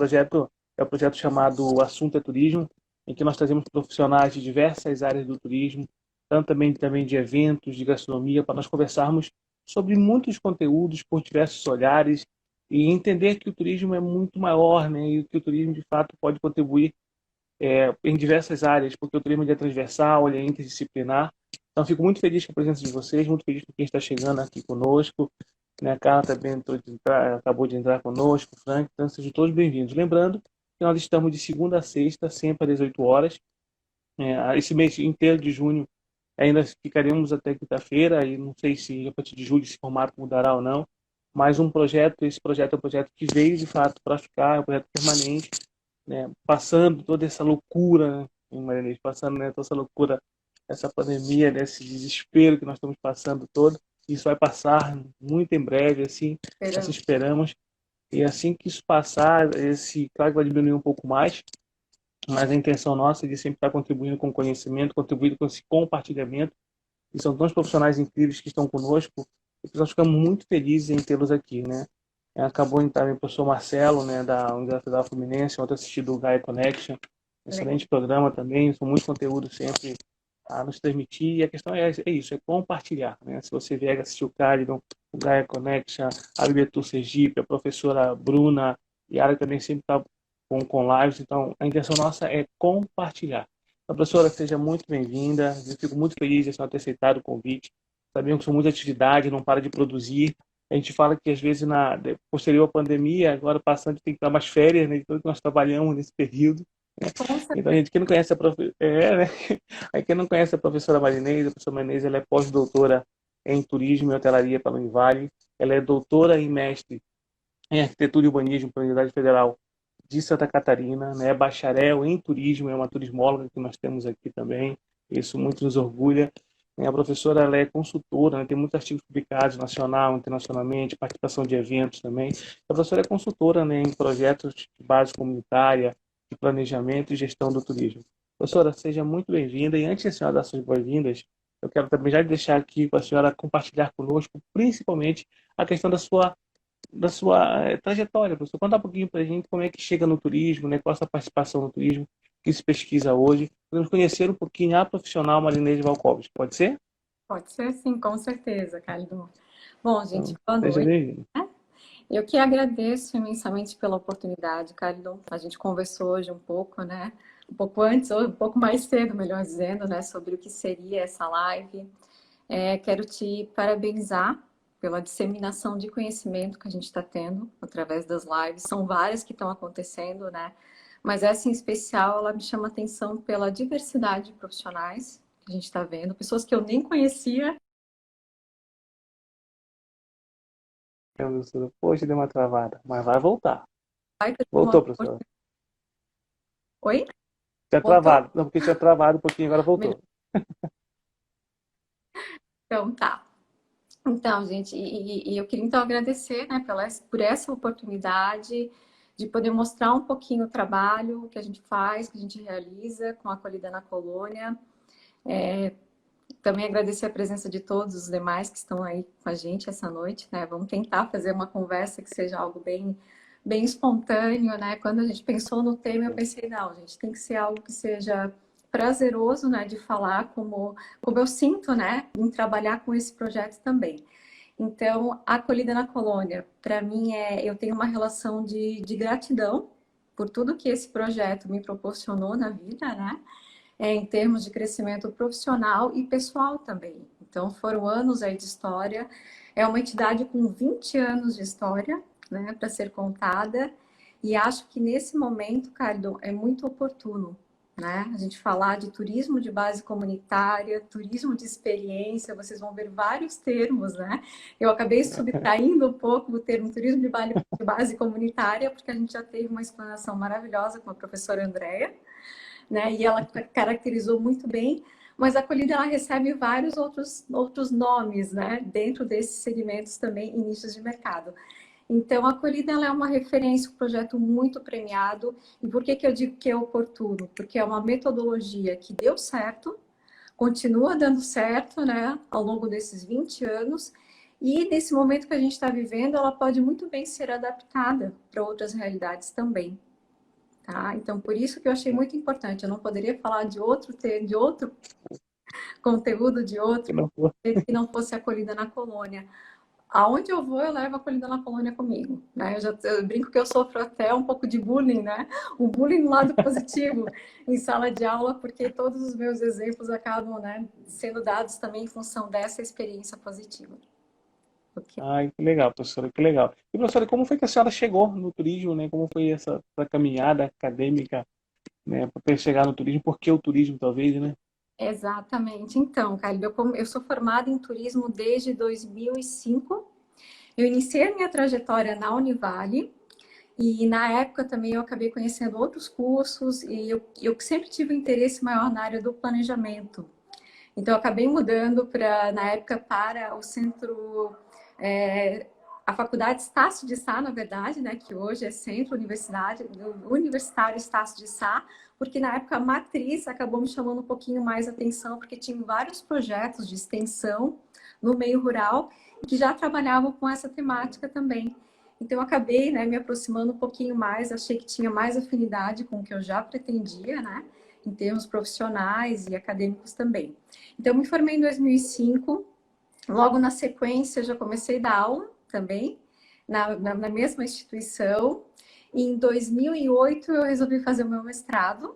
projeto é o projeto chamado O Assunto é Turismo, em que nós trazemos profissionais de diversas áreas do turismo, tanto também de eventos, de gastronomia, para nós conversarmos sobre muitos conteúdos por diversos olhares e entender que o turismo é muito maior, né? E que o turismo, de fato, pode contribuir em diversas áreas, porque o turismo ele é transversal, ele é interdisciplinar. Então, fico muito feliz com a presença de vocês, muito feliz com quem está chegando aqui conosco. Né? A Carla também acabou de entrar conosco, o Frank, então sejam todos bem-vindos. Lembrando que nós estamos de segunda a sexta, sempre às 18 horas. Esse mês inteiro de junho ainda ficaremos até quinta-feira, e não sei se a partir de julho esse formato mudará ou não, mas esse projeto é um projeto que veio de fato para ficar, é um projeto permanente, né? Passando toda essa loucura, né, Marinês, passando, né, toda essa loucura, essa pandemia, né, esse desespero que nós estamos passando todo, isso vai passar muito em breve, assim, nós esperamos, e assim que isso passar, claro que vai diminuir um pouco mais, mas a intenção nossa é de sempre estar contribuindo com conhecimento, contribuindo com esse compartilhamento, e são tão profissionais incríveis que estão conosco, e nós ficamos muito felizes em tê-los aqui, né? Acabou de entrar o professor Marcelo, né, da Universidade Federal Fluminense, ontem assisti do Gaia Connection, excelente programa também, são muitos conteúdos sempre a nos transmitir, e a questão é isso, é compartilhar, né? Se você vier assistir o Cálido, o Gaia Connection, a Libertur Sergipe, a professora Bruna, e a área também sempre está com lives, então a intenção nossa é compartilhar. Então, professora, seja muito bem-vinda, eu fico muito feliz de ter aceitado o convite, sabemos que são muita atividade, não para de produzir, a gente fala que às vezes posterior à pandemia, agora passando, tem que dar mais férias, né, de tudo que nós trabalhamos nesse período, né? Então, a gente, quem não conhece né? Aí, quem não conhece a professora Marinês, a professora Marinês, ela é pós-doutora em turismo e hotelaria pela Univale, ela é doutora e mestre em arquitetura e urbanismo pela Universidade Federal de Santa Catarina, né? Bacharel em turismo, é uma turismóloga que nós temos aqui também, isso muito nos orgulha. A professora ela é consultora, né? Tem muitos artigos publicados nacional, internacionalmente, participação de eventos também. A professora é consultora, né, em projetos de base comunitária, de planejamento e gestão do turismo. Professora, seja muito bem-vinda, e antes de a senhora dar suas boas-vindas, eu quero também já deixar aqui para a senhora compartilhar conosco, principalmente a questão da sua trajetória, professor. Conta um pouquinho para a gente como é que chega no turismo, né? Qual é a sua participação no turismo, o que se pesquisa hoje. Podemos conhecer um pouquinho a profissional Marinês Valcovski. Pode ser? Pode ser sim, com certeza, Carlos. Bom, gente, Então, boa seja noite. bem-vindo. Eu que agradeço imensamente pela oportunidade, Carlos. A gente conversou hoje um pouco, né? Um pouco antes, ou um pouco mais cedo, melhor dizendo, né? Sobre o que seria essa live. Quero te parabenizar pela disseminação de conhecimento que a gente está tendo através das lives. São várias que estão acontecendo, né? Mas essa em especial, ela me chama a atenção pela diversidade de profissionais que a gente está vendo, pessoas que eu nem conhecia. Professora, poxa, deu uma travada, mas vai voltar. Vai ter uma... Voltou, professora. Oi? Tinha Voltou? travado. Não, porque tinha travado um pouquinho, agora voltou. Então, tá. Então, gente, e eu queria então agradecer, né, por essa oportunidade de poder mostrar um pouquinho o trabalho que a gente faz, que a gente realiza com a Acolhida na Colônia. Também agradecer a presença de todos os demais que estão aí com a gente essa noite, né? Vamos tentar fazer uma conversa que seja algo bem espontâneo, né? Quando a gente pensou no tema, eu pensei, não, gente, tem que ser algo que seja prazeroso, né? De falar como eu sinto, né? Em trabalhar com esse projeto também. Então, a Acolhida na Colônia, para mim, eu tenho uma relação de gratidão por tudo que esse projeto me proporcionou na vida, né? Em termos de crescimento profissional e pessoal também. Então, foram anos aí de história. É uma entidade com 20 anos de história, né, para ser contada. E acho que nesse momento, Carlos, é muito oportuno, né? A gente falar de turismo de base comunitária, turismo de experiência, vocês vão ver vários termos, né? Eu acabei subtraindo um pouco o termo turismo de base comunitária, porque a gente já teve uma explanação maravilhosa com a professora Andréa, né? E ela caracterizou muito bem, mas a acolhida ela recebe vários outros nomes, né? Dentro desses segmentos também, e nichos de mercado. Então, a acolhida ela é uma referência, um projeto muito premiado. E por que eu digo que é oportuno? Porque é uma metodologia que deu certo, continua dando certo, né? Ao longo desses 20 anos. E nesse momento que a gente está vivendo, ela pode muito bem ser adaptada para outras realidades também. tá? Então, por isso que eu achei muito importante. Eu não poderia falar de outro conteúdo, de Que outro não for. que não fosse acolhida na colônia. Aonde eu vou, eu levo a acolhida na colônia comigo, né? Eu brinco que eu sofro até um pouco de bullying, né? O bullying no lado positivo em sala de aula, porque todos os meus exemplos acabam, né, sendo dados também em função dessa experiência positiva. Ok? Ai, que legal, professora, que legal. E, professora, como foi que a senhora chegou no turismo, né? Como foi essa caminhada acadêmica, né, para chegar no turismo? Por que o turismo, talvez, né? Exatamente. Então, Carlos, eu sou formada em turismo desde 2005. Eu iniciei a minha trajetória na Univale e na época também eu acabei conhecendo outros cursos e eu sempre tive um interesse maior na área do planejamento. Então, eu acabei mudando na época, para o centro, é, a Faculdade Estácio de Sá, na verdade, né, que hoje é Centro Universitário Estácio de Sá, porque na época a matriz acabou me chamando um pouquinho mais atenção, porque tinha vários projetos de extensão no meio rural que já trabalhavam com essa temática também. Então, eu acabei, né, me aproximando um pouquinho mais, achei que tinha mais afinidade com o que eu já pretendia, né, em termos profissionais e acadêmicos também. Então, eu me formei em 2005, logo na sequência já comecei a dar aula também, na mesma instituição. E em 2008 eu resolvi fazer o meu mestrado,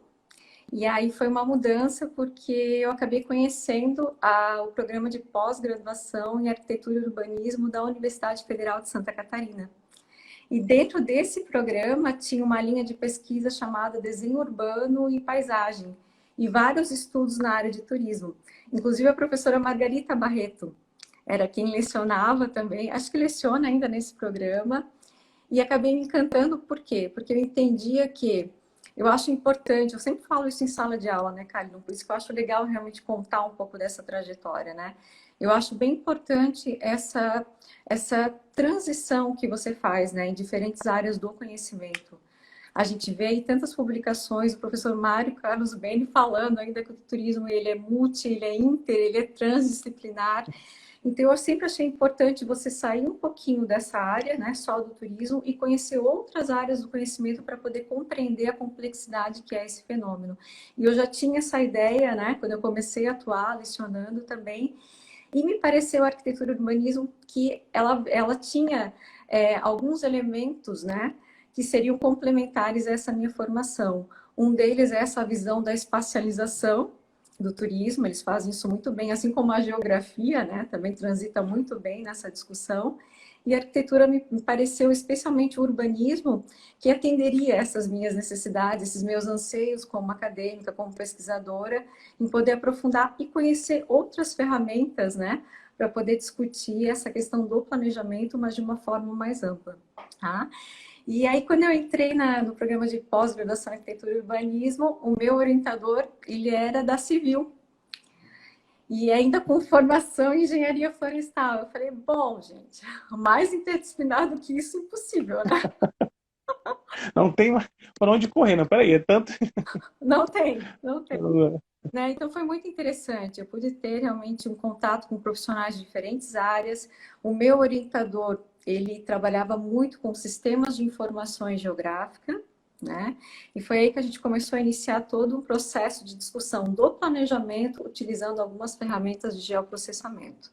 e aí foi uma mudança porque eu acabei conhecendo o programa de pós-graduação em arquitetura e urbanismo da Universidade Federal de Santa Catarina. E dentro desse programa tinha uma linha de pesquisa chamada Desenho Urbano e Paisagem, e vários estudos na área de turismo. Inclusive a professora Margarita Barreto era quem lecionava também, acho que leciona ainda nesse programa, e acabei me encantando, por quê? Porque eu entendia que eu acho importante, eu sempre falo isso em sala de aula, né, Carlos? Por isso que eu acho legal realmente contar um pouco dessa trajetória, né? Eu acho bem importante essa transição que você faz, né, em diferentes áreas do conhecimento. A gente vê aí tantas publicações, o professor Mário Carlos Beni falando ainda que o turismo ele é multi, ele é inter, ele é transdisciplinar. Então, eu sempre achei importante você sair um pouquinho dessa área, né, só do turismo, e conhecer outras áreas do conhecimento para poder compreender a complexidade que é esse fenômeno. E eu já tinha essa ideia, né, quando eu comecei a atuar, lecionando também, e me pareceu a arquitetura e urbanismo que ela tinha alguns elementos, né, que seriam complementares a essa minha formação. Um deles é essa visão da espacialização do turismo, eles fazem isso muito bem, assim como a geografia, né, também transita muito bem nessa discussão. E a arquitetura me pareceu, especialmente o urbanismo, que atenderia essas minhas necessidades, esses meus anseios como acadêmica, como pesquisadora, em poder aprofundar e conhecer outras ferramentas, né, para poder discutir essa questão do planejamento, mas de uma forma mais ampla, tá? E aí, quando eu entrei no programa de pós-graduação em arquitetura e urbanismo, o meu orientador, ele era da Civil, e ainda com formação em engenharia florestal. Eu falei, bom, gente, mais interdisciplinar do que isso, impossível, né? Não tem para onde correr, não. Peraí, é tanto. Não tem, não tem. Né? Então foi muito interessante. Eu pude ter realmente um contato com profissionais de diferentes áreas. O meu orientador, ele trabalhava muito com sistemas de informações geográfica, né? E foi aí que a gente começou a iniciar todo um processo de discussão do planejamento, utilizando algumas ferramentas de geoprocessamento.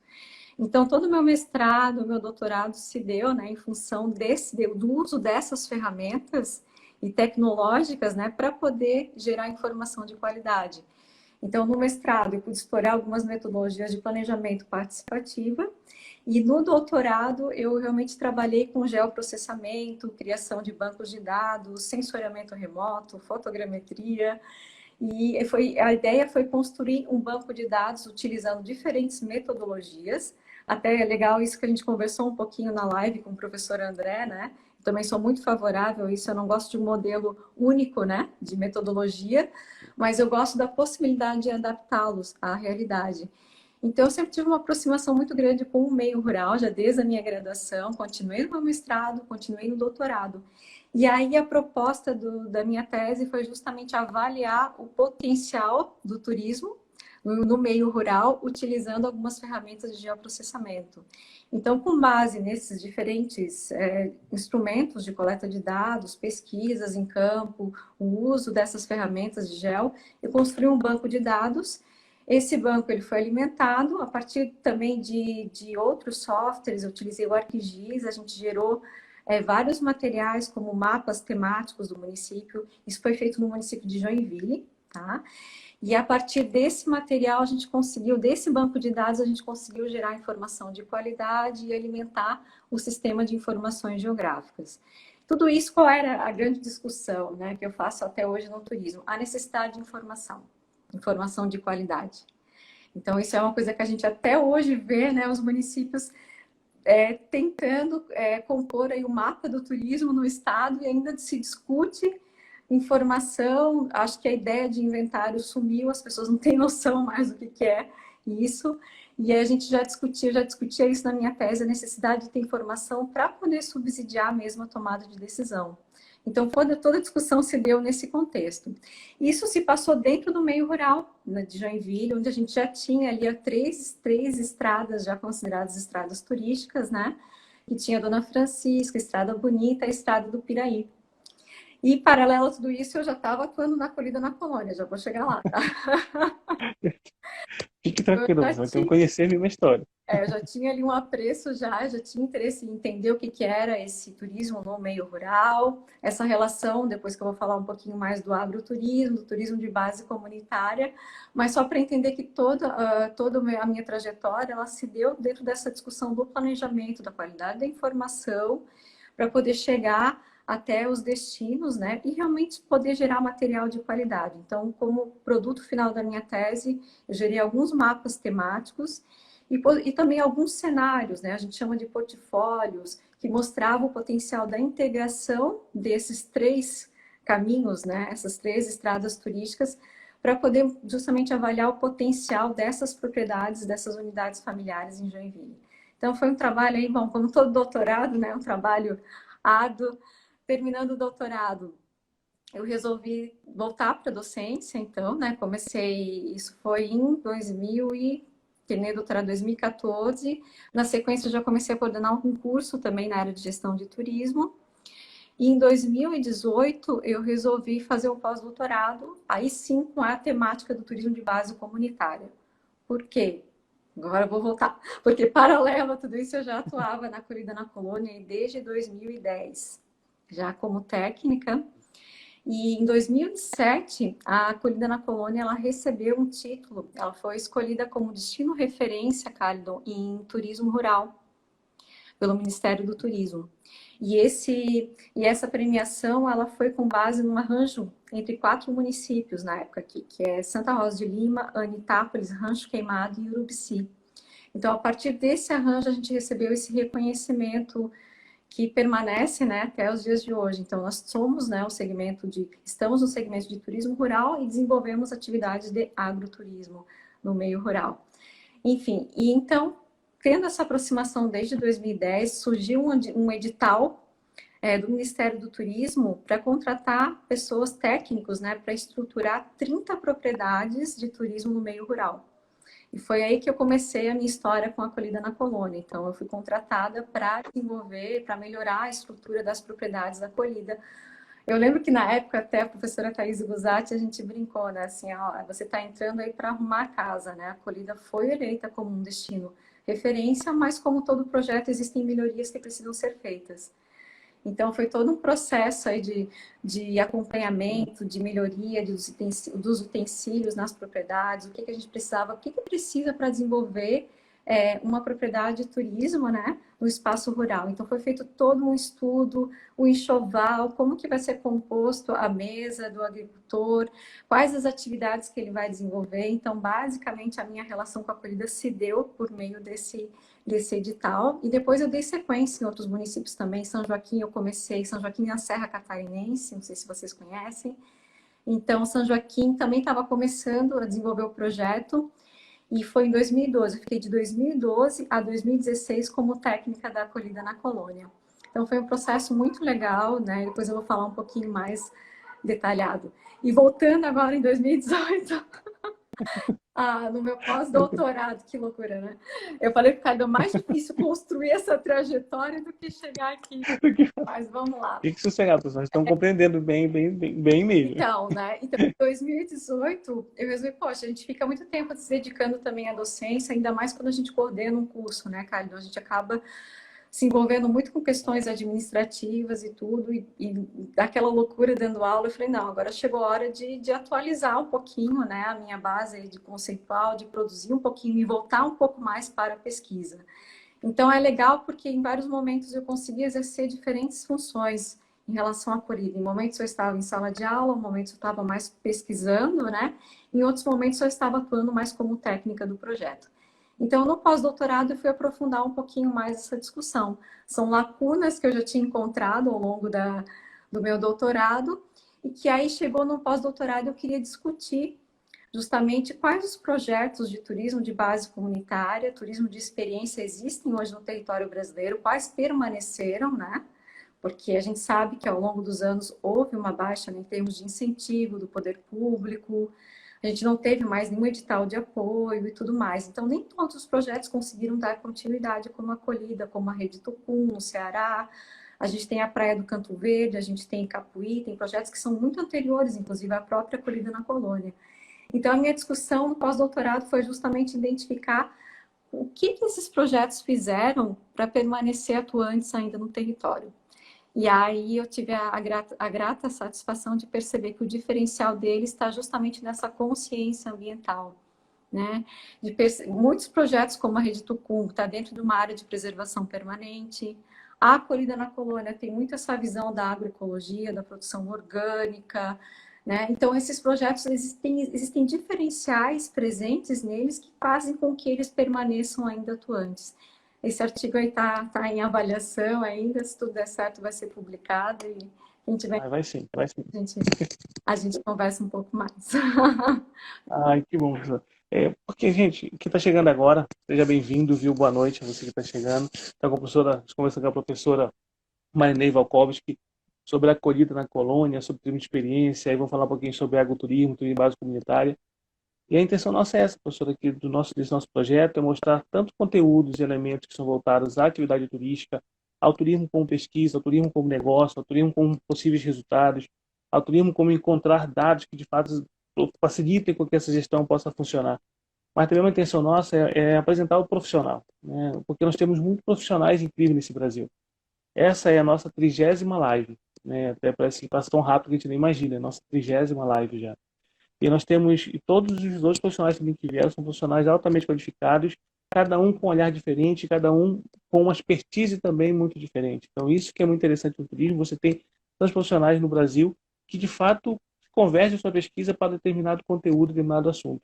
Então, todo o meu mestrado, o meu doutorado se deu, né, em função do uso dessas ferramentas e tecnológicas, né, para poder gerar informação de qualidade. Então, no mestrado, eu pude explorar algumas metodologias de planejamento participativa, e no doutorado, eu realmente trabalhei com geoprocessamento, criação de bancos de dados, sensoriamento remoto, fotogrametria, e a ideia foi construir um banco de dados utilizando diferentes metodologias. Até é legal isso que a gente conversou um pouquinho na live com o professor André, né? Também sou muito favorável a isso, eu não gosto de um modelo único, né, de metodologia, mas eu gosto da possibilidade de adaptá-los à realidade. Então, eu sempre tive uma aproximação muito grande com o meio rural, já desde a minha graduação, continuei no meu mestrado, continuei no doutorado. E aí, a proposta da minha tese foi justamente avaliar o potencial do turismo no meio rural, utilizando algumas ferramentas de geoprocessamento. Então, com base nesses diferentes instrumentos de coleta de dados, pesquisas em campo, o uso dessas ferramentas de geo, eu construí um banco de dados. Esse banco ele foi alimentado a partir também de outros softwares. Eu utilizei o ArcGIS, a gente gerou vários materiais como mapas temáticos do município. Isso foi feito no município de Joinville, tá? E a partir desse material, a gente conseguiu, desse banco de dados, a gente conseguiu gerar informação de qualidade e alimentar o sistema de informações geográficas. Tudo isso, qual era a grande discussão, né, que eu faço até hoje no turismo? A necessidade de informação de qualidade. Então, isso é uma coisa que a gente até hoje vê, né, os municípios tentando compor aí o mapa do turismo no estado e ainda se discute informação. Acho que a ideia de inventário sumiu, as pessoas não têm noção mais do que é isso. E a gente já discutia isso na minha tese, a necessidade de ter informação para poder subsidiar mesmo a tomada de decisão. Então, toda a discussão se deu nesse contexto. Isso se passou dentro do meio rural, né, de Joinville, onde a gente já tinha ali três estradas já consideradas estradas turísticas, né? Que tinha a Dona Francisca, a Estrada Bonita, a Estrada do Piraí. E, paralelo a tudo isso, eu já estava atuando na Acolhida na Colônia, já vou chegar lá, tá? Fique tranquilo, você vai ter que conhecer a minha história. Eu já tinha ali um apreço, já tinha interesse em entender o que era esse turismo no meio rural, essa relação, depois que eu vou falar um pouquinho mais do agroturismo, do turismo de base comunitária, mas só para entender que toda a minha trajetória, ela se deu dentro dessa discussão do planejamento, da qualidade da informação, para poder chegar até os destinos, né, e realmente poder gerar material de qualidade. Então, como produto final da minha tese, eu gerei alguns mapas temáticos e também alguns cenários, né, a gente chama de portfólios, que mostravam o potencial da integração desses três caminhos, né, essas três estradas turísticas, para poder justamente avaliar o potencial dessas propriedades, dessas unidades familiares em Joinville. Então, foi um trabalho aí, bom, como todo doutorado, né, um trabalho árduo. Terminando o doutorado, eu resolvi voltar para a docência, então, né? Isso foi em 2000 e terminei o doutorado em 2014. Na sequência, eu já comecei a coordenar um curso também na área de gestão de turismo. E em 2018, eu resolvi fazer o pós-doutorado, aí sim com a temática do turismo de base comunitária. Por quê? Agora eu vou voltar. Porque, paralelo a tudo isso, eu já atuava na Acolhida na Colônia desde 2010. Já como técnica, e em 2007, a Acolhida na Colônia, ela recebeu um título, ela foi escolhida como destino referência, Cálidon, em turismo rural, pelo Ministério do Turismo. E essa premiação, ela foi com base num arranjo entre 4 municípios na época aqui, que é Santa Rosa de Lima, Anitápolis, Rancho Queimado e Urubici. Então, a partir desse arranjo, a gente recebeu esse reconhecimento que permanece, né, até os dias de hoje. Então, nós somos, né, estamos no segmento de turismo rural e desenvolvemos atividades de agroturismo no meio rural. Enfim, e então, tendo essa aproximação desde 2010, surgiu um edital do Ministério do Turismo para contratar pessoas técnicos, né, para estruturar 30 propriedades de turismo no meio rural. E foi aí que eu comecei a minha história com a Acolhida na Colônia. Então, eu fui contratada para desenvolver, para melhorar a estrutura das propriedades da acolhida. Eu lembro que na época, até a professora Thaís Guzatti, a gente brincou, né? Assim, ó, você está entrando aí para arrumar a casa, né? A acolhida foi eleita como um destino referência, mas como todo projeto, existem melhorias que precisam ser feitas. Então, foi todo um processo aí de acompanhamento, de melhoria dos utensílios nas propriedades, o que a gente precisava, o que precisa para desenvolver uma propriedade de turismo, né, no espaço rural. Então, foi feito todo um estudo, o enxoval, como que vai ser composto a mesa do agricultor, quais as atividades que ele vai desenvolver. Então, basicamente, a minha relação com a acolhida se deu por meio desse edital, e depois eu dei sequência em outros municípios também. São Joaquim eu comecei, São Joaquim na Serra Catarinense, não sei se vocês conhecem. Então, São Joaquim também estava começando a desenvolver o projeto, e foi em 2012. Eu fiquei de 2012 a 2016 como técnica da acolhida na colônia. Então, foi um processo muito legal, né? Depois eu vou falar um pouquinho mais detalhado. E voltando agora em 2018... no meu pós-doutorado, que loucura, né? Eu falei que cada mais difícil construir essa trajetória do que chegar aqui. Mas vamos lá. Fique sossegado, pessoal. Estão compreendendo bem mesmo. Então, né? Então, em 2018, eu resolvi, poxa, a gente fica muito tempo se dedicando também à docência, ainda mais quando a gente coordena um curso, né, Carlos? Então, a gente acaba se envolvendo muito com questões administrativas e tudo, e daquela loucura dando aula, eu falei, não, agora chegou a hora de atualizar um pouquinho, né, a minha base de conceitual, de produzir um pouquinho e voltar um pouco mais para a pesquisa. Então, é legal porque em vários momentos eu consegui exercer diferentes funções em relação à acolhida. Em momentos eu estava em sala de aula, em momentos eu estava mais pesquisando, né? Em outros momentos eu estava atuando mais como técnica do projeto. Então, no pós-doutorado, eu fui aprofundar um pouquinho mais essa discussão. São lacunas que eu já tinha encontrado ao longo do meu doutorado e que aí chegou no pós-doutorado eu queria discutir justamente quais os projetos de turismo de base comunitária, turismo de experiência existem hoje no território brasileiro, quais permaneceram, né? Porque a gente sabe que ao longo dos anos houve uma baixa, né, em termos de incentivo do poder público, a gente não teve mais nenhum edital de apoio e tudo mais. Então, nem todos os projetos conseguiram dar continuidade como a Acolhida, como a Rede Tucum, no Ceará. A gente tem a Praia do Canto Verde, a gente tem Capuí, tem projetos que são muito anteriores, inclusive à própria Acolhida na Colônia. Então, a minha discussão no pós-doutorado foi justamente identificar o que esses projetos fizeram para permanecer atuantes ainda no território. E aí eu tive a grata satisfação de perceber que o diferencial deles está justamente nessa consciência ambiental, né? Muitos projetos como a Rede Tucum está dentro de uma área de preservação permanente. A Acolhida na Colônia tem muito essa visão da agroecologia, da produção orgânica, né? Então, esses projetos, existem diferenciais presentes neles que fazem com que eles permaneçam ainda atuantes. Esse artigo aí tá em avaliação ainda, se tudo der certo vai ser publicado e a gente Vai sim, vai sim. A gente conversa um pouco mais. Ai, que bom, professor. Porque, gente, quem está chegando agora, seja bem-vindo, viu? Boa noite a você que está chegando. Está com a professora, conversando com a professora Marinei Valkovski sobre a acolhida na colônia, sobre turismo de experiência, aí vamos falar um pouquinho sobre agroturismo, turismo básico comunitária. E a intenção nossa é essa, professora, aqui desse nosso projeto, é mostrar tanto conteúdos e elementos que são voltados à atividade turística, ao turismo como pesquisa, ao turismo como negócio, ao turismo como possíveis resultados, ao turismo como encontrar dados que de fato facilitem com que essa gestão possa funcionar. Mas também uma intenção nossa é apresentar o profissional, né? Porque nós temos muitos profissionais incríveis nesse Brasil. Essa é a nossa 30ª live, né? Até parece que passa tão rápido que a gente nem imagina, é a nossa 30ª live já. E nós temos, e todos os dois profissionais também que vieram são profissionais altamente qualificados, cada um com um olhar diferente, cada um com uma expertise também muito diferente. Então, isso que é muito interessante no turismo, você tem tantos profissionais no Brasil que, de fato, convergem sua pesquisa para determinado conteúdo, determinado assunto.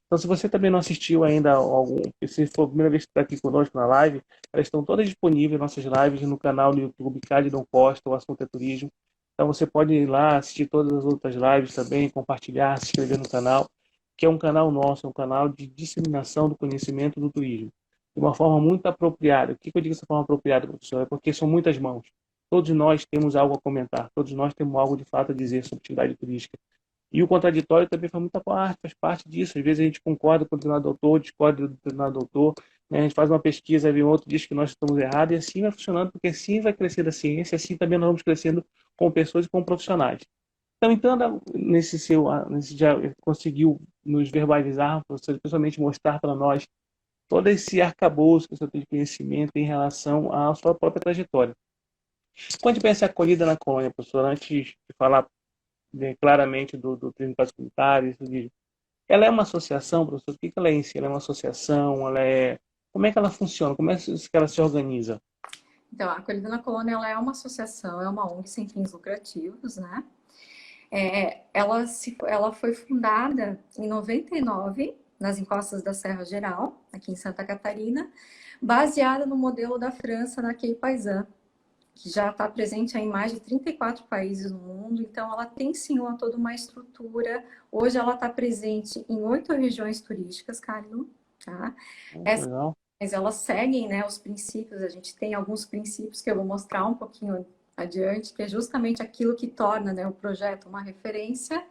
Então, se você também não assistiu ainda algum, se for a primeira vez que está aqui conosco na live, elas estão todas disponíveis, nossas lives, no canal do YouTube Calidon Costa, o assunto é turismo. Então, você pode ir lá, assistir todas as outras lives também, compartilhar, se inscrever no canal, que é um canal nosso, é um canal de disseminação do conhecimento do turismo, de uma forma muito apropriada. O que eu digo dessa forma apropriada, professor? É porque são muitas mãos. Todos nós temos algo a comentar, todos nós temos algo de fato a dizer sobre atividade turística. E o contraditório também faz muita parte, faz parte disso. Às vezes a gente concorda com o determinado autor, discorda do determinado autor, né? A gente faz uma pesquisa, vem outro, diz que nós estamos errados, e assim vai funcionando, porque assim vai crescendo a ciência, assim também nós vamos crescendo com pessoas e com profissionais. Então, nesse já conseguiu nos verbalizar, professor, principalmente mostrar para nós todo esse arcabouço que o senhor tem de conhecimento em relação à sua própria trajetória. Quando a gente pensa em acolhida na colônia, professor, antes de falar claramente do turismo comunitário, ela é uma associação, professor? O que ela é em si? Ela é uma associação? Como é que ela funciona? Como é que ela se organiza? Então, a Acolhida na Colônia ela é uma associação, é uma ONG sem fins lucrativos, né? Ela foi fundada em 99, nas encostas da Serra Geral, aqui em Santa Catarina, baseada no modelo da França, na Quai Paysan, que já está presente em mais de 34 países no mundo. Então, ela tem sim toda uma estrutura. Hoje, ela está presente em 8 regiões turísticas, Carlos. Tá? Mas elas seguem, né, os princípios. A gente tem alguns princípios que eu vou mostrar um pouquinho adiante, que é justamente aquilo que torna, né, o projeto uma referência.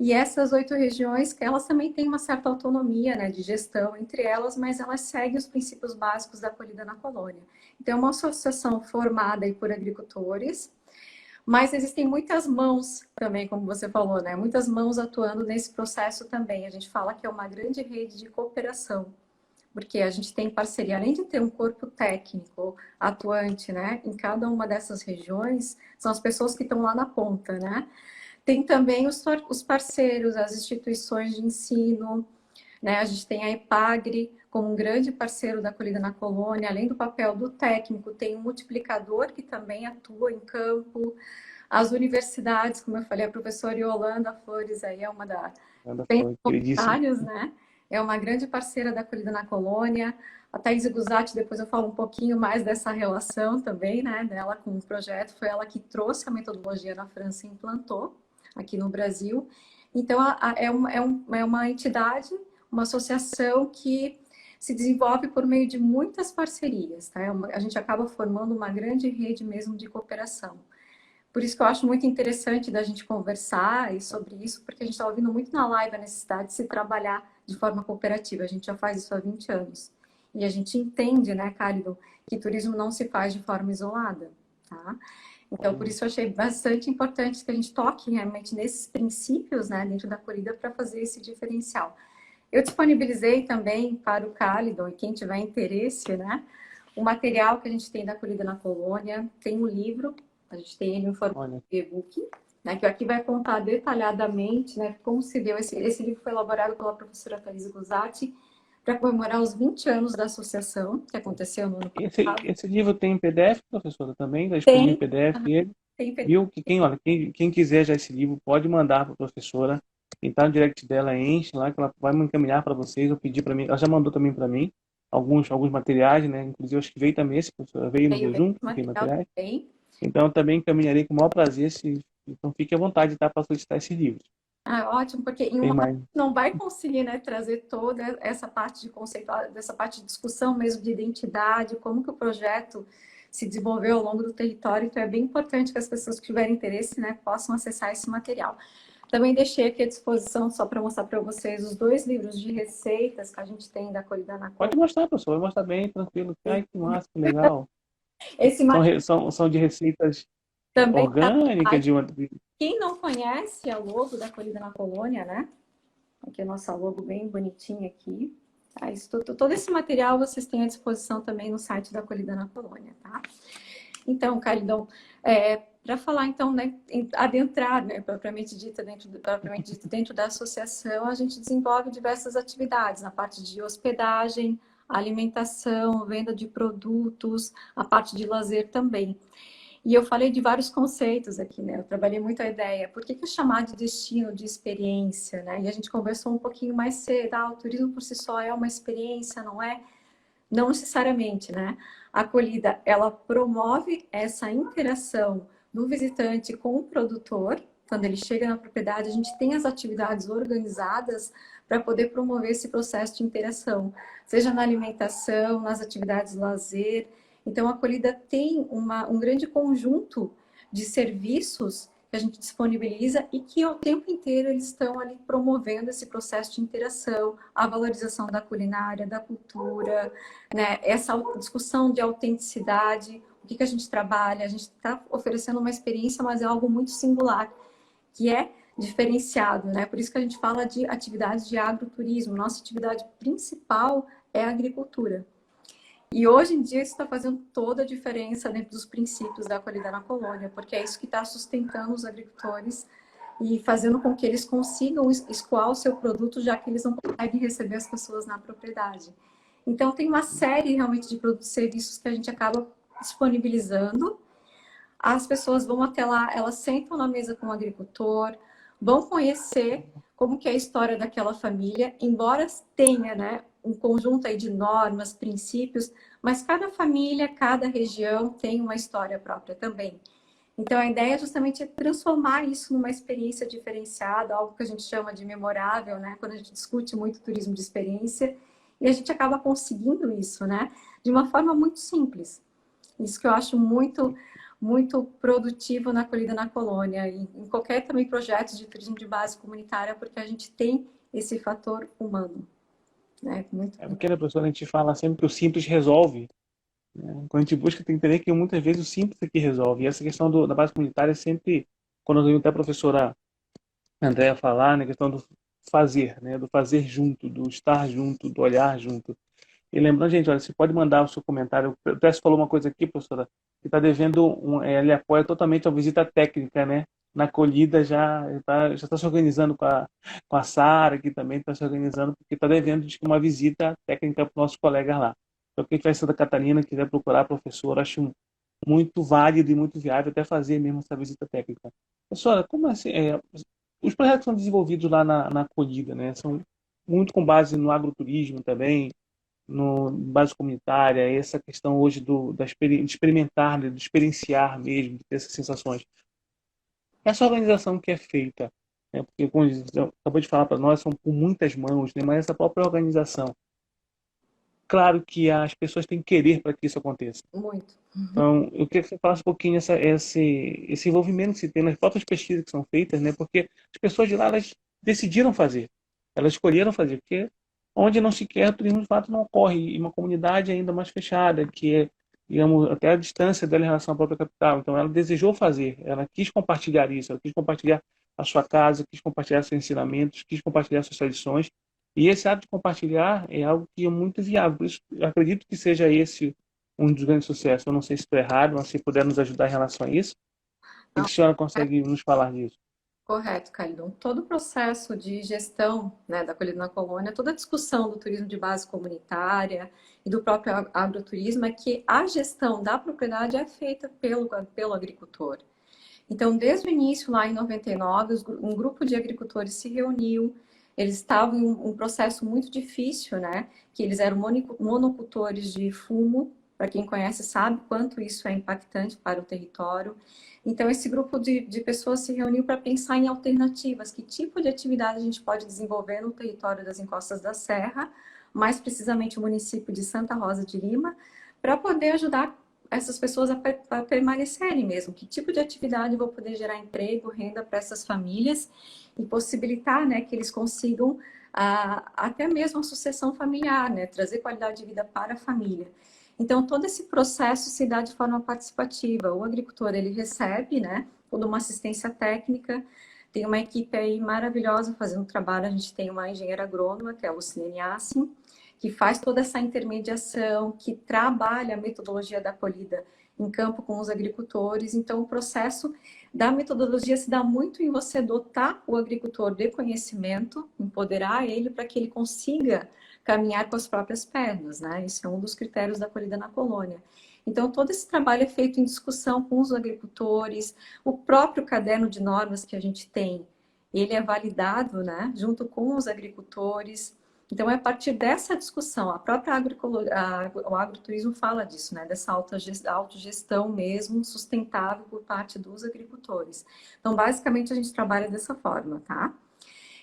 E essas 8 regiões, que elas também têm uma certa autonomia, né, de gestão entre elas, mas elas seguem os princípios básicos da acolhida na colônia. Então, é uma associação formada aí por agricultores, mas existem muitas mãos também, como você falou, né? Muitas mãos atuando nesse processo também. A gente fala que é uma grande rede de cooperação, porque a gente tem parceria, além de ter um corpo técnico atuante, né? Em cada uma dessas regiões, são as pessoas que estão lá na ponta, né? Tem também os parceiros, as instituições de ensino, né? A gente tem a EPAGRE como um grande parceiro da acolhida na colônia, além do papel do técnico, tem um multiplicador que também atua em campo. As universidades, como eu falei, a professora Yolanda Flores aí é uma das Anda, bem foi queridíssimo. voluntários, né? É uma grande parceira da acolhida na colônia. A Thaís Guzatti, depois eu falo um pouquinho mais dessa relação também, né, dela com o projeto. Foi ela que trouxe a metodologia na França e implantou aqui no Brasil. Então, é uma entidade, uma associação que se desenvolve por meio de muitas parcerias, tá? A gente acaba formando uma grande rede mesmo de cooperação. Por isso que eu acho muito interessante da gente conversar sobre isso, porque a gente está ouvindo muito na live a necessidade de se trabalhar de forma cooperativa. A gente já faz isso há 20 anos. E a gente entende, né, Cálido, que turismo não se faz de forma isolada, tá? Então, por isso eu achei bastante importante que a gente toque realmente nesses princípios, né, dentro da acolhida para fazer esse diferencial. Eu disponibilizei também para o Cálido e quem tiver interesse, né, o material que a gente tem da acolhida na colônia, tem um livro, a gente tem ele em formato de e-book, né, que aqui vai contar detalhadamente, né, como se deu. Esse livro foi elaborado pela professora Thaís Guzatti para comemorar os 20 anos da associação, que aconteceu no ano passado. Esse livro tem em PDF, professora, também? Está disponível em Tem, PDF ele? tem Viu? Que olha, quem quiser já esse livro pode mandar para a professora. Quem está no direct dela, enche lá, que ela vai me encaminhar para vocês. Eu pedi para mim, ela já mandou também para mim alguns materiais, né? Inclusive, acho que veio também esse, professora, veio junto com os materiais. Também. Então, eu também encaminharei com o maior prazer. Então, fique à vontade, tá, para solicitar esse livro. Ah, ótimo, porque em uma não vai conseguir, né, trazer toda essa parte de conceito, dessa parte de discussão mesmo de identidade, como que o projeto se desenvolveu ao longo do território. Então, é bem importante que as pessoas que tiverem interesse, né, possam acessar esse material. Também deixei aqui à disposição, só para mostrar para vocês, os 2 livros de receitas que a gente tem da acolhida na colônia. Pode mostrar, professor, vai mostrar bem, tranquilo. Ai, que massa, que legal. Esse são de receitas também orgânicas, de uma... Quem não conhece a logo da acolhida na colônia, né? Aqui a nossa logo bem bonitinha aqui. Tá? Todo esse material vocês têm à disposição também no site da Acolhida na Colônia, tá? Então, Calidão, para falar então, né, adentrar, né, propriamente dito dentro da associação, a gente desenvolve diversas atividades na parte de hospedagem, alimentação, venda de produtos, a parte de lazer também. E eu falei de vários conceitos aqui, né? Eu trabalhei muito a ideia. Por que chamar de destino, de experiência, né? E a gente conversou um pouquinho mais cedo. O turismo por si só é uma experiência, não é? Não necessariamente, né? A acolhida, ela promove essa interação do visitante com o produtor. Quando ele chega na propriedade, a gente tem as atividades organizadas para poder promover esse processo de interação, seja na alimentação, nas atividades de lazer. Então, a acolhida tem um grande conjunto de serviços que a gente disponibiliza e que o tempo inteiro eles estão ali promovendo esse processo de interação, a valorização da culinária, da cultura, né? Essa discussão de autenticidade, o que a gente trabalha, a gente está oferecendo uma experiência, mas é algo muito singular, que é diferenciado, né? Por isso que a gente fala de atividades de agroturismo. Nossa atividade principal é a agricultura. E hoje em dia isso está fazendo toda a diferença dentro dos princípios da acolhida na colônia, porque é isso que está sustentando os agricultores e fazendo com que eles consigam escoar o seu produto, já que eles não conseguem receber as pessoas na propriedade. Então, tem uma série realmente de produtos e serviços que a gente acaba disponibilizando. As pessoas vão até lá, elas sentam na mesa com o agricultor, vão conhecer como que é a história daquela família, embora tenha, né, um conjunto aí de normas, princípios, mas cada família, cada região tem uma história própria também. Então, a ideia é justamente transformar isso numa experiência diferenciada, algo que a gente chama de memorável, né? Quando a gente discute muito turismo de experiência, e a gente acaba conseguindo isso, né? De uma forma muito simples. Isso que eu acho muito, muito produtivo na acolhida na colônia, e em qualquer também projeto de turismo de base comunitária, porque a gente tem esse fator humano, né? Muito. É porque, né, professora, a gente fala sempre que o simples resolve, né? Quando a gente busca, tem que entender que muitas vezes o simples é que resolve. E essa questão da base comunitária é sempre, quando eu tenho até a professora Andréa falar, né, questão do fazer, né, do fazer junto, do estar junto, do olhar junto. E lembrando, gente, olha, você pode mandar o seu comentário. O Tess falou uma coisa aqui, professora, que está devendo, ele apoia totalmente a visita técnica, né? Na acolhida já está se organizando com a Sara, que também está se organizando, porque está devendo de uma visita técnica para os nossos colegas lá. Então, quem estiver em Santa Catarina, quiser procurar a professora, acho muito válido e muito viável até fazer mesmo essa visita técnica. Professora, como assim, os projetos que são desenvolvidos lá na acolhida, né? São muito com base no agroturismo também, no base comunitária, essa questão hoje de experimentar, né, de experienciar mesmo, de ter essas sensações. Essa organização que é feita, né, porque, como acabou de falar para nós, são por muitas mãos, né, mas essa própria organização, claro que as pessoas têm que querer para que isso aconteça. Muito. Então, eu queria que você falasse um pouquinho esse envolvimento que se tem nas próprias pesquisas que são feitas, né? Porque as pessoas de lá, elas decidiram fazer, elas escolheram fazer, porque onde não se quer, o turismo de fato não ocorre, e uma comunidade ainda mais fechada, que é, digamos, até a distância dela em relação à própria capital. Então, ela desejou fazer, ela quis compartilhar isso, ela quis compartilhar a sua casa, quis compartilhar seus ensinamentos, quis compartilhar suas tradições, e esse ato de compartilhar é algo que é muito viável. Por isso, eu acredito que seja esse um dos grandes sucessos. Eu não sei se estou errado, mas se puder nos ajudar em relação a isso, o que a senhora consegue nos falar disso? Correto, Caído. Todo o processo de gestão, né, da acolhida na colônia, toda a discussão do turismo de base comunitária e do próprio agroturismo é que a gestão da propriedade é feita pelo agricultor. Então, desde o início, lá em 99, um grupo de agricultores se reuniu. Eles estavam em um processo muito difícil, né? Que eles eram monocultores de fumo. Para quem conhece, sabe quanto isso é impactante para o território. Então, esse grupo de pessoas se reuniu para pensar em alternativas. Que tipo de atividade a gente pode desenvolver no território das encostas da Serra, mais precisamente o município de Santa Rosa de Lima, para poder ajudar essas pessoas a permanecerem mesmo. Que tipo de atividade eu vou poder gerar emprego, renda para essas famílias e possibilitar, né, que eles consigam até mesmo a sucessão familiar, né, trazer qualidade de vida para a família. Então, todo esse processo se dá de forma participativa. O agricultor, ele recebe, né, toda uma assistência técnica, tem uma equipe aí maravilhosa fazendo trabalho. A gente tem uma engenheira agrônoma, que é a Lucilene Assim, que faz toda essa intermediação, que trabalha a metodologia da acolhida em campo com os agricultores. Então, o processo da metodologia se dá muito em você dotar o agricultor de conhecimento, empoderar ele para que ele consiga caminhar com as próprias pernas, né? Isso é um dos critérios da acolhida na colônia. Então, todo esse trabalho é feito em discussão com os agricultores, o próprio caderno de normas que a gente tem, ele é validado, né, junto com os agricultores. Então, é a partir dessa discussão, a própria o agroturismo fala disso, né? Dessa autogestão mesmo, sustentável por parte dos agricultores. Então, basicamente, a gente trabalha dessa forma, tá?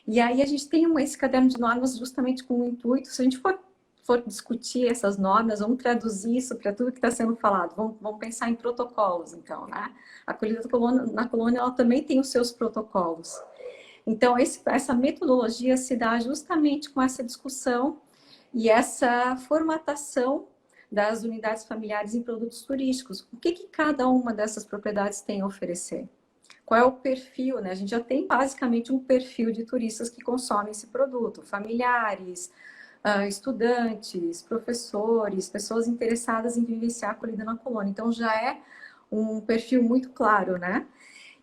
E aí, a gente tem esse caderno de normas justamente com o intuito, se a gente for discutir essas normas, vamos traduzir isso para tudo que está sendo falado, vamos pensar em protocolos, então, né? A acolhida na colônia, ela também tem os seus protocolos. Então, essa metodologia se dá justamente com essa discussão e essa formatação das unidades familiares em produtos turísticos. O que cada uma dessas propriedades tem a oferecer? Qual é o perfil, né? A gente já tem basicamente um perfil de turistas que consomem esse produto, familiares, estudantes, professores, pessoas interessadas em vivenciar a acolhida na colônia. Então, já é um perfil muito claro, né?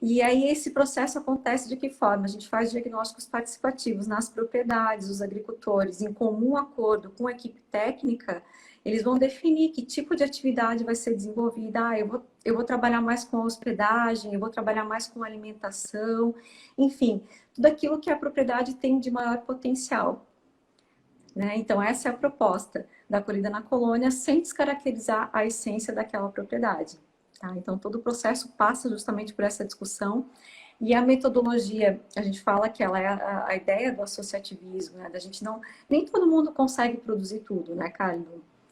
E aí esse processo acontece de que forma? A gente faz diagnósticos participativos nas propriedades, os agricultores, em comum acordo com a equipe técnica, eles vão definir que tipo de atividade vai ser desenvolvida. Eu vou trabalhar mais com a hospedagem, eu vou trabalhar mais com alimentação, enfim, tudo aquilo que a propriedade tem de maior potencial, né? Então, essa é a proposta da acolhida na colônia, sem descaracterizar a essência daquela propriedade. Tá? Então, todo o processo passa justamente por essa discussão. E a metodologia, a gente fala que ela é a ideia do associativismo, né? Da gente não... Nem todo mundo consegue produzir tudo, né, Carlos?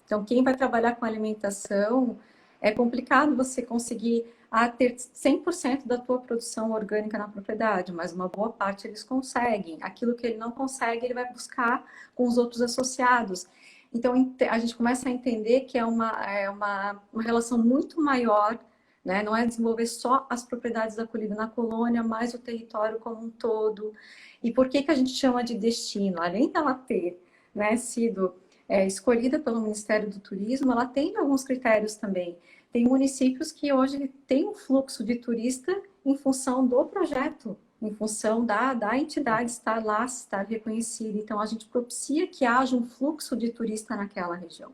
Então, quem vai trabalhar com alimentação, é complicado você conseguir a ter 100% da tua produção orgânica na propriedade, mas uma boa parte eles conseguem. Aquilo que ele não consegue, ele vai buscar com os outros associados. Então, a gente começa a entender que uma relação muito maior, né? Não é desenvolver só as propriedades acolhidas na colônia, mas o território como um todo. E por que a gente chama de destino? Além dela ter, né, sido escolhida pelo Ministério do Turismo, ela tem alguns critérios também. Tem municípios que hoje têm um fluxo de turista em função do projeto, em função da entidade estar lá, estar reconhecida. Então, a gente propicia que haja um fluxo de turista naquela região.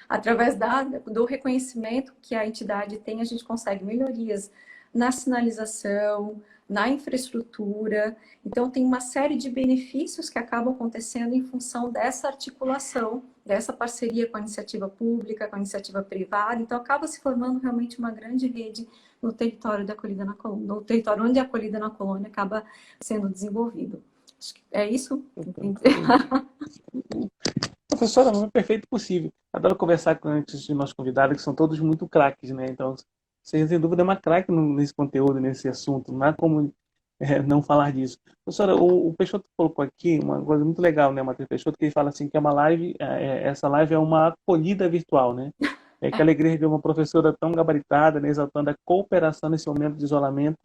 Através do reconhecimento que a entidade tem, a gente consegue melhorias na sinalização, na infraestrutura. Então, tem uma série de benefícios que acabam acontecendo em função dessa articulação, dessa parceria com a iniciativa pública, com a iniciativa privada. Então, acaba se formando realmente uma grande rede no território da acolhida na colônia, no território onde a acolhida na colônia acaba sendo desenvolvido. Acho que é isso? Professora, não é perfeito possível. Adoro conversar com esses nossos convidados, que são todos muito craques, né? Então, sem dúvida, é uma craque nesse conteúdo, nesse assunto. Não há como não falar disso. Professora, o Peixoto colocou aqui uma coisa muito legal, né, Matheus Peixoto, que ele fala assim que é uma live, essa live é uma acolhida virtual, né? É que alegria de uma professora tão gabaritada, né, exaltando a cooperação nesse momento de isolamento,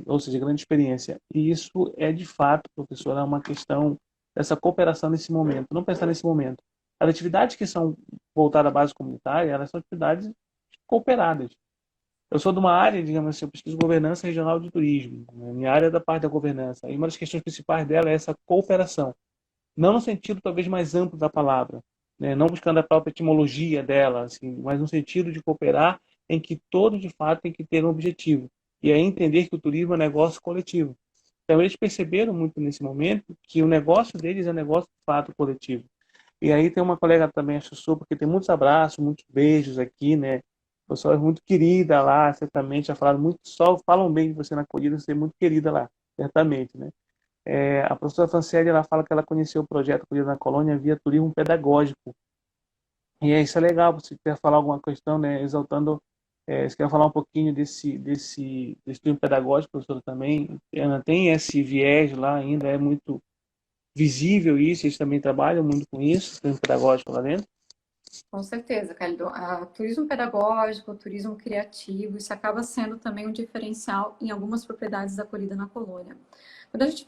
ou seja, de grande experiência. E isso é, de fato, professora, uma questão dessa cooperação nesse momento, não pensar nesse momento. As atividades que são voltadas à base comunitária, elas são atividades cooperadas. Eu sou de uma área, digamos assim, eu pesquiso governança regional de turismo. Minha área é da parte da governança. E uma das questões principais dela é essa cooperação. Não no sentido talvez mais amplo da palavra, né? Não buscando a própria etimologia dela, assim, mas no sentido de cooperar em que todos, de fato, têm que ter um objetivo. E é entender que o turismo é um negócio coletivo. Então, eles perceberam muito nesse momento que o negócio deles é um negócio de fato coletivo. E aí tem uma colega também, a Chuchu, porque tem muitos abraços, muitos beijos aqui, né? O pessoal é muito querida lá, certamente, já falaram muito, só falam bem de você na acolhida, você é muito querida lá, certamente, né? A professora Franciele, ela fala que ela conheceu o projeto Acolhida na Colônia via turismo pedagógico. E isso é legal, você quer falar alguma questão, né? Exaltando, você quer falar um pouquinho desse turismo pedagógico, professora, também. Tem esse viés lá ainda, é muito visível isso, eles também trabalham muito com isso, turismo pedagógico lá dentro. Com certeza, Calido. Turismo pedagógico, turismo criativo, isso acaba sendo também um diferencial em algumas propriedades da acolhida na colônia. Quando a gente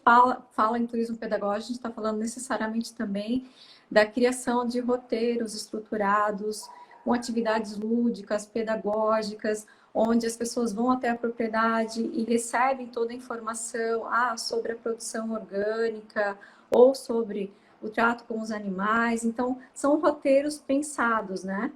fala em turismo pedagógico, a gente está falando necessariamente também da criação de roteiros estruturados, com atividades lúdicas, pedagógicas, onde as pessoas vão até a propriedade e recebem toda a informação sobre a produção orgânica ou sobre o trato com os animais. Então, são roteiros pensados, né?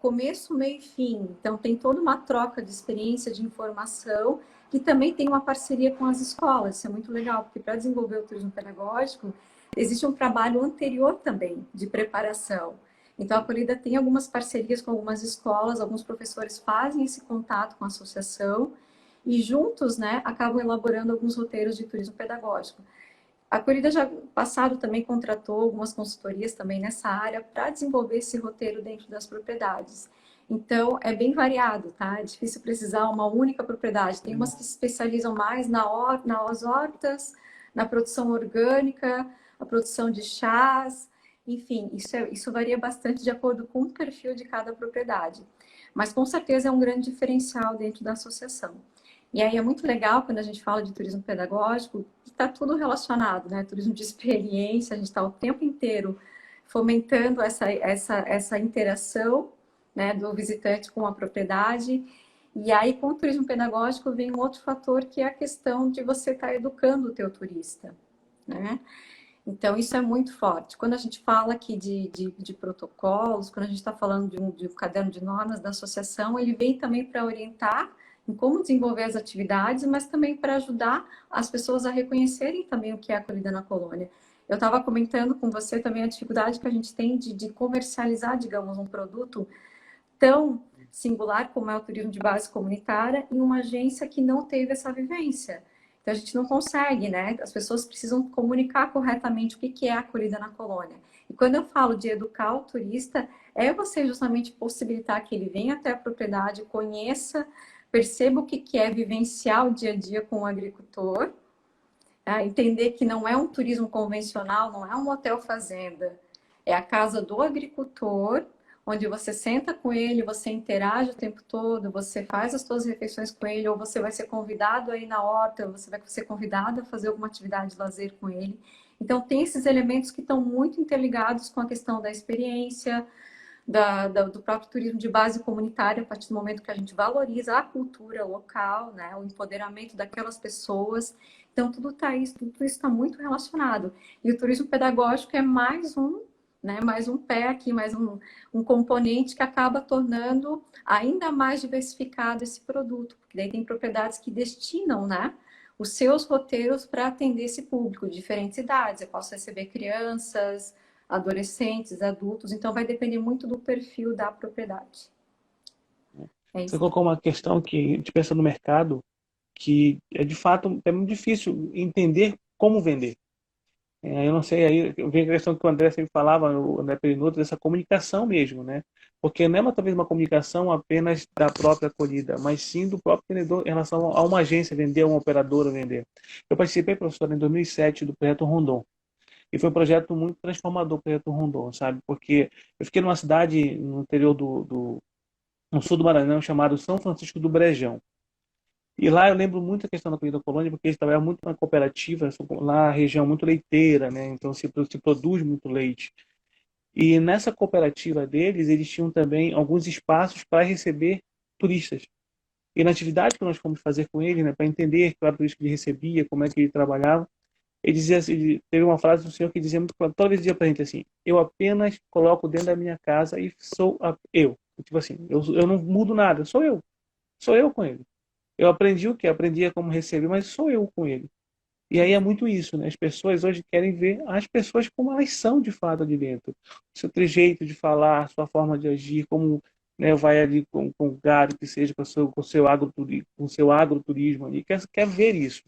Começo, meio e fim. Então, tem toda uma troca de experiência, de informação, que também tem uma parceria com as escolas. Isso é muito legal, porque para desenvolver o turismo pedagógico, existe um trabalho anterior também, de preparação. Então, a Acolhida tem algumas parcerias com algumas escolas, alguns professores fazem esse contato com a associação e juntos, né, acabam elaborando alguns roteiros de turismo pedagógico. A Acolhida já passado também contratou algumas consultorias também nessa área para desenvolver esse roteiro dentro das propriedades. Então, é bem variado, tá? É difícil precisar uma única propriedade. Tem umas que se especializam mais nas hortas, na produção orgânica, a produção de chás, enfim, isso varia bastante de acordo com o perfil de cada propriedade. Mas, com certeza, é um grande diferencial dentro da associação. E aí é muito legal quando a gente fala de turismo pedagógico, que está tudo relacionado, né? Turismo de experiência, a gente está o tempo inteiro fomentando essa interação, né, do visitante com a propriedade. E aí, com o turismo pedagógico, vem um outro fator, que é a questão de você estar educando o teu turista, né? Então, isso é muito forte. Quando a gente fala aqui de protocolos, quando a gente está falando de um caderno de normas da associação, ele vem também para orientar em como desenvolver as atividades, mas também para ajudar as pessoas a reconhecerem também o que é a acolhida na colônia. Eu estava comentando com você também a dificuldade que a gente tem de comercializar, digamos, um produto tão singular como é o turismo de base comunitária em uma agência que não teve essa vivência. Então a gente não consegue, né? As pessoas precisam comunicar corretamente o que é a acolhida na colônia. E quando eu falo de educar o turista, é você justamente possibilitar que ele venha até a propriedade, conheça, perceba o que é vivenciar o dia a dia com o agricultor, entender que não é um turismo convencional, não é um hotel fazenda, é a casa do agricultor, onde você senta com ele, você interage o tempo todo, você faz as suas refeições com ele, ou você vai ser convidado aí na horta, você vai ser convidado a fazer alguma atividade de lazer com ele. Então, tem esses elementos que estão muito interligados com a questão da experiência, do próprio turismo de base comunitária, a partir do momento que a gente valoriza a cultura local, né, o empoderamento daquelas pessoas. Então, tudo isso está muito relacionado. E o turismo pedagógico é mais um, né, mais um pé aqui, mais um componente que acaba tornando ainda mais diversificado esse produto, porque daí tem propriedades que destinam, né, os seus roteiros para atender esse público de diferentes idades. Eu posso receber crianças, adolescentes, adultos, então vai depender muito do perfil da propriedade. É Você isso. colocou uma questão que a gente pensa no mercado, que é de fato é muito difícil entender como vender. Eu não sei, aí vem a questão que o André sempre falava, o André Perinotto, dessa comunicação mesmo, né? Porque não é talvez uma comunicação apenas da própria acolhida, mas sim do próprio vendedor em relação a uma agência vender, a uma operadora vender. Eu participei, professor, em 2007 do projeto Rondon. E foi um projeto muito transformador, o projeto Rondon, sabe? Porque eu fiquei numa cidade no interior no sul do Maranhão, chamado São Francisco do Brejão. E lá eu lembro muito a questão da comida colônia, porque eles trabalham muito na cooperativa, lá a região é muito leiteira, né? Então se produz muito leite. E nessa cooperativa deles, eles tinham também alguns espaços para receber turistas. E na atividade que nós fomos fazer com ele, né, para entender qual era o turista que ele recebia, como é que ele trabalhava, ele dizia assim, teve uma frase do senhor que dizia muito, toda vez dizia para a gente assim: eu apenas coloco dentro da minha casa e sou eu. Tipo assim, eu não mudo nada, sou eu com ele. Eu aprendi o que? Aprendi a como receber, mas sou eu com ele. E aí é muito isso, né? As pessoas hoje querem ver as pessoas como elas são de fato ali dentro. O seu trejeito de falar, sua forma de agir, como, né, vai ali com o gado, que seja com o seu agroturismo ali, quer ver isso.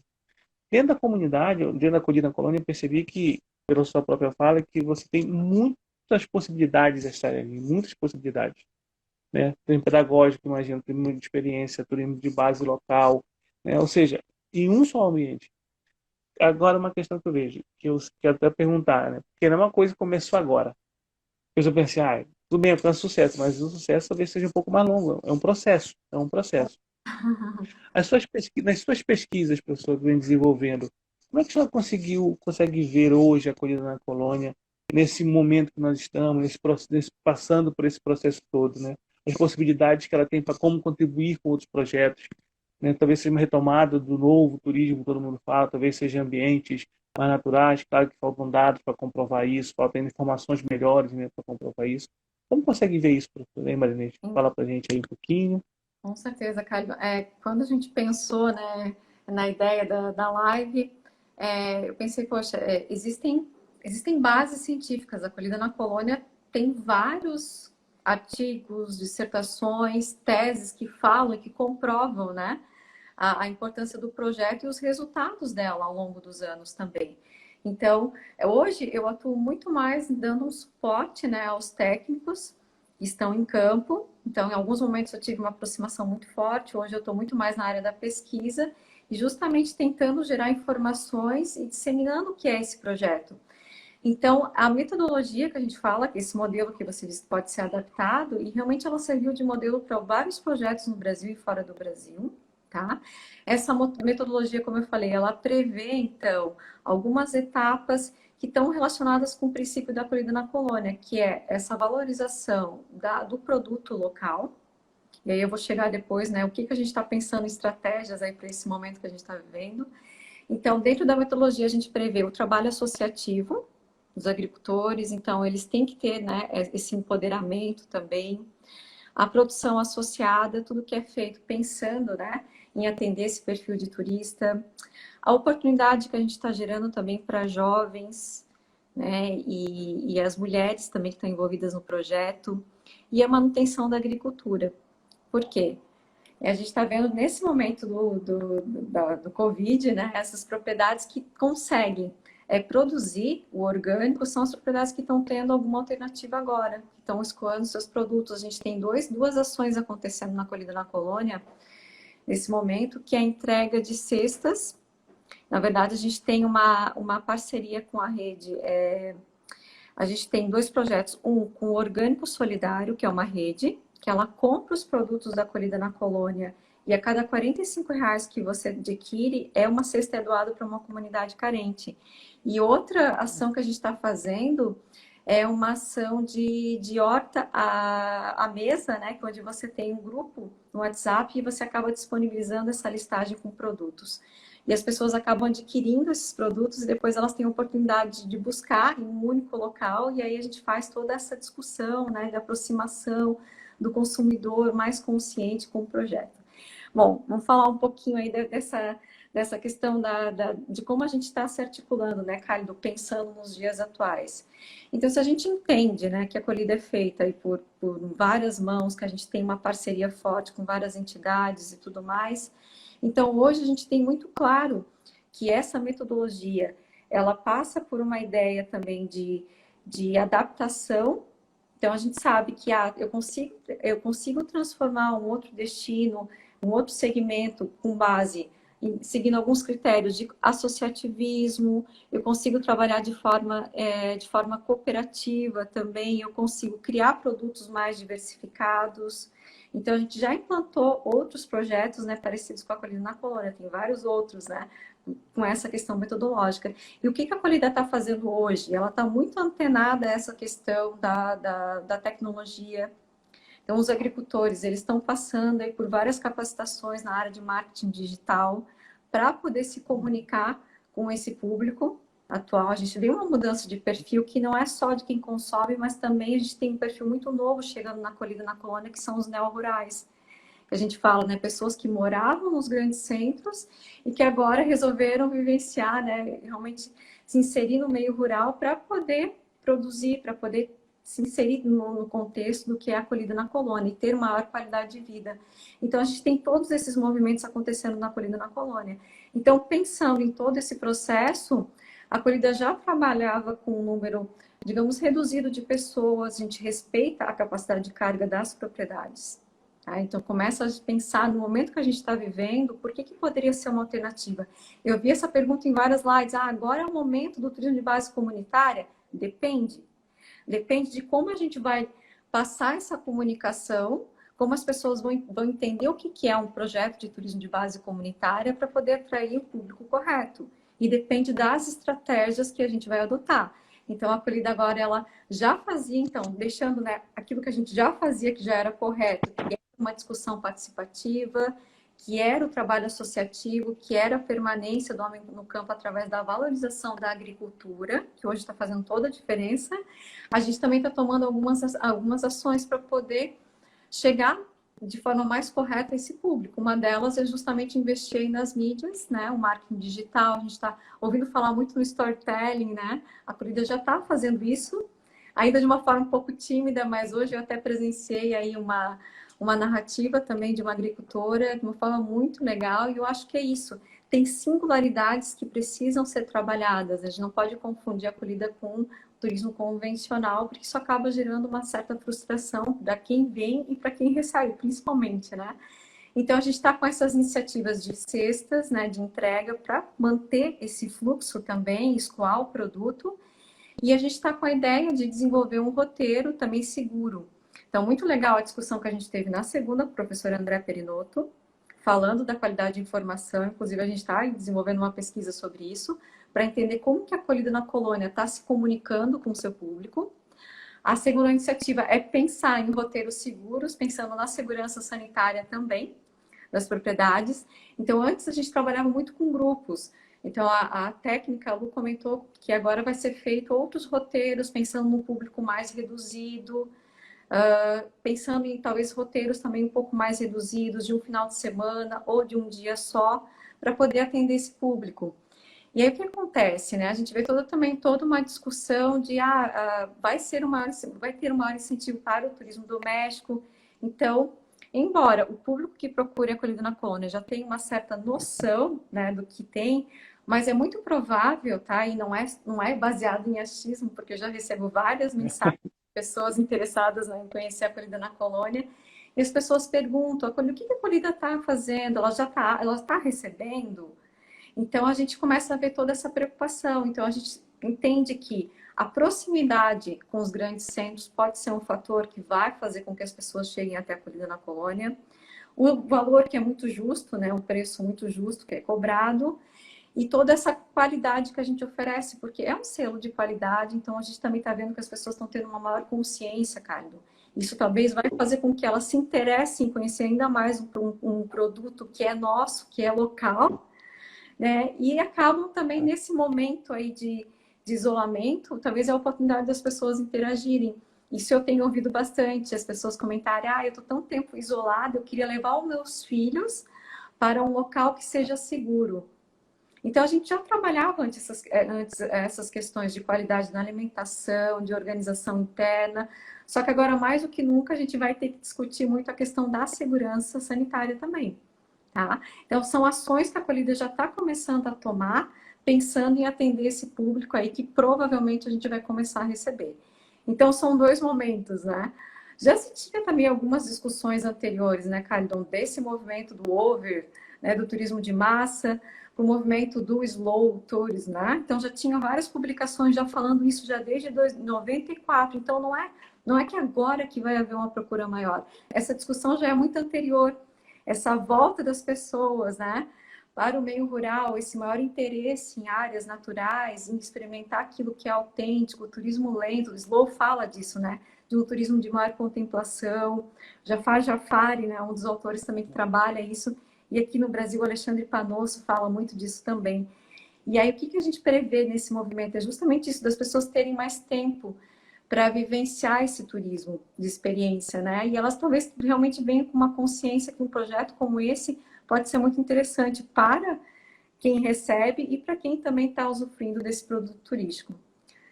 Dentro da comunidade, dentro da acolhida na colônia, eu percebi que, pela sua própria fala, que você tem muitas possibilidades a estar ali, muitas possibilidades, né? Turismo pedagógico, imagino, turismo de experiência, turismo de base local, né? Ou seja, em um só ambiente. Agora, uma questão que eu vejo, que eu quero até perguntar, né? Porque não é uma coisa que começou agora. Eu pensei, tudo bem, é sucesso, mas o sucesso talvez seja um pouco mais longo. É um processo, é um processo. Nas suas pesquisas, professor, que vem desenvolvendo, como é que o senhor consegue ver hoje a acolhida na colônia, nesse momento que nós estamos, passando por esse processo todo, né? As possibilidades que ela tem para como contribuir com outros projetos, né? Talvez seja uma retomada do novo turismo, todo mundo fala, talvez seja ambientes mais naturais, claro que faltam dados para comprovar isso, faltam informações melhores, né, para comprovar isso. Como consegue ver isso, professor? Hein, Marinês? Fala para a gente aí um pouquinho. Com certeza, Caio. Quando a gente pensou, né, na ideia da live, eu pensei, poxa, existem bases científicas. A acolhida na colônia tem vários artigos, dissertações, teses que falam e que comprovam, né, a importância do projeto e os resultados dela ao longo dos anos também. Então, hoje eu atuo muito mais dando um suporte, né, aos técnicos que estão em campo. Então, em alguns momentos eu tive uma aproximação muito forte, hoje eu estou muito mais na área da pesquisa e justamente tentando gerar informações e disseminando o que é esse projeto. Então, a metodologia que a gente fala, que esse modelo que você disse pode ser adaptado, e realmente ela serviu de modelo para vários projetos no Brasil e fora do Brasil, tá? Essa metodologia, como eu falei, ela prevê, então, algumas etapas que estão relacionadas com o princípio da acolhida na colônia, que é essa valorização do produto local. E aí eu vou chegar depois, né? O que a gente está pensando em estratégias aí para esse momento que a gente está vivendo. Então, dentro da metodologia, a gente prevê o trabalho associativo dos agricultores, então eles têm que ter, né, esse empoderamento também, a produção associada, tudo que é feito pensando, né, em atender esse perfil de turista, a oportunidade que a gente está gerando também para jovens, né, e as mulheres também que estão envolvidas no projeto, e a manutenção da agricultura. Por quê? E a gente está vendo nesse momento do Covid, né, essas propriedades que conseguem produzir o orgânico são as propriedades que estão tendo alguma alternativa agora, que estão escoando seus produtos. A gente tem duas ações acontecendo na Acolhida na Colônia nesse momento, que é a entrega de cestas. Na verdade, a gente tem uma parceria com a rede. A gente tem dois projetos, um com o Orgânico Solidário, que é uma rede, que ela compra os produtos da Acolhida na Colônia e a cada R$ 45 que você adquire, uma cesta doada para uma comunidade carente. E outra ação que a gente está fazendo é uma ação de horta à mesa, né? Onde você tem um grupo no WhatsApp e você acaba disponibilizando essa listagem com produtos. E as pessoas acabam adquirindo esses produtos e depois elas têm a oportunidade de buscar em um único local, e aí a gente faz toda essa discussão, né, de aproximação do consumidor mais consciente com o projeto. Bom, vamos falar um pouquinho aí dessa questão de como a gente está se articulando, né, Cálido, pensando nos dias atuais. Então, se a gente entende, né, que a acolhida é feita aí por várias mãos, que a gente tem uma parceria forte com várias entidades e tudo mais, então hoje a gente tem muito claro que essa metodologia, ela passa por uma ideia também de adaptação. Então a gente sabe que eu consigo transformar um outro destino, um outro segmento com base seguindo alguns critérios de associativismo, eu consigo trabalhar de forma cooperativa também, eu consigo criar produtos mais diversificados. Então, a gente já implantou outros projetos, né, parecidos com a Acolhida na Colônia, tem vários outros, né, com essa questão metodológica. E o que a Acolhida está fazendo hoje? Ela está muito antenada a essa questão da tecnologia. Então, os agricultores, eles estão passando aí por várias capacitações na área de marketing digital para poder se comunicar com esse público atual. A gente vê uma mudança de perfil que não é só de quem consome, mas também a gente tem um perfil muito novo chegando na Acolhida na Colônia, que são os neo-rurais. A gente fala, né, pessoas que moravam nos grandes centros e que agora resolveram vivenciar, né, realmente se inserir no meio rural para poder produzir, para poder se inserir no contexto do que é a acolhida na colônia e ter maior qualidade de vida. Então, a gente tem todos esses movimentos acontecendo na acolhida na colônia. Então, pensando em todo esse processo, a acolhida já trabalhava com um número, digamos, reduzido de pessoas, a gente respeita a capacidade de carga das propriedades. Tá? Então, começa a pensar no momento que a gente está vivendo, por que poderia ser uma alternativa? Eu vi essa pergunta em várias lives, agora é o momento do turismo de base comunitária? Depende. Depende de como a gente vai passar essa comunicação, como as pessoas vão entender o que é um projeto de turismo de base comunitária para poder atrair o público correto. E depende das estratégias que a gente vai adotar. Então, a acolhida agora, ela já fazia, então, deixando, né, aquilo que a gente já fazia, que já era correto, que era uma discussão participativa, que era o trabalho associativo, que era a permanência do homem no campo através da valorização da agricultura, que hoje está fazendo toda a diferença. A gente também está tomando algumas ações para poder chegar de forma mais correta a esse público. Uma delas é justamente investir nas mídias, né? O marketing digital, a gente está ouvindo falar muito no storytelling, né? A Acolhida já está fazendo isso, ainda de uma forma um pouco tímida, mas hoje eu até presenciei aí uma narrativa também de uma agricultora, de uma forma muito legal, e eu acho que é isso. Tem singularidades que precisam ser trabalhadas, a gente não pode confundir a acolhida com o turismo convencional, porque isso acaba gerando uma certa frustração para quem vem e para quem recebe, principalmente, né? Então, a gente está com essas iniciativas de cestas, né, de entrega, para manter esse fluxo também, escoar o produto, e a gente está com a ideia de desenvolver um roteiro também seguro. Então, muito legal a discussão que a gente teve na segunda com o professor André Perinotto, falando da qualidade de informação. Inclusive, a gente está desenvolvendo uma pesquisa sobre isso, para entender como que a acolhida na colônia está se comunicando com o seu público. A segunda iniciativa é pensar em roteiros seguros, pensando na segurança sanitária também das propriedades. Então, antes a gente trabalhava muito com grupos. Então, a técnica, a Lu comentou que agora vai ser feito outros roteiros, pensando num público mais reduzido, pensando em talvez roteiros também um pouco mais reduzidos, de um final de semana ou de um dia só, para poder atender esse público. E aí o que acontece, né? A gente vê também toda uma discussão de vai ter um maior incentivo para o turismo doméstico. Então, embora o público que procure acolhida na colônia já tenha uma certa noção, né, do que tem, mas é muito provável, tá? E não é baseado em achismo, porque eu já recebo várias mensagens de pessoas interessadas, né, em conhecer a acolhida na colônia, e as pessoas perguntam, o que a acolhida está fazendo? Ela está recebendo? Então a gente começa a ver toda essa preocupação. Então a gente entende que a proximidade com os grandes centros pode ser um fator que vai fazer com que as pessoas cheguem até a acolhida na colônia. O valor que é muito justo, né, um preço muito justo que é cobrado, e toda essa qualidade que a gente oferece, porque é um selo de qualidade, então a gente também está vendo que as pessoas estão tendo uma maior consciência, Carlos. Isso talvez vai fazer com que elas se interessem em conhecer ainda mais um produto que é nosso, que é local, né? E acabam também nesse momento aí de isolamento, talvez é a oportunidade das pessoas interagirem. Isso eu tenho ouvido bastante, as pessoas comentarem, eu estou tão tempo isolada, eu queria levar os meus filhos para um local que seja seguro. Então, a gente já trabalhava antes essas questões de qualidade na alimentação, de organização interna, só que agora, mais do que nunca, a gente vai ter que discutir muito a questão da segurança sanitária também, tá? Então, são ações que a Acolhida já está começando a tomar, pensando em atender esse público aí que provavelmente a gente vai começar a receber. Então, são dois momentos, né? Já se tinha também algumas discussões anteriores, né, Carlton, desse movimento do over, né, do turismo de massa, para o movimento do slow tourism, né? Então já tinha várias publicações já falando isso já desde 94. Então não é que agora que vai haver uma procura maior. Essa discussão já é muito anterior. Essa volta das pessoas, né, para o meio rural, esse maior interesse em áreas naturais, em experimentar aquilo que é autêntico, o turismo lento, o slow fala disso, né? De um turismo de maior contemplação. Jafar Jafari, né, um dos autores também que trabalha isso. E aqui no Brasil, Alexandre Panosso fala muito disso também. E aí, o que a gente prevê nesse movimento? É justamente isso, das pessoas terem mais tempo para vivenciar esse turismo de experiência, né? E elas talvez realmente venham com uma consciência que um projeto como esse pode ser muito interessante para quem recebe e para quem também está usufruindo desse produto turístico.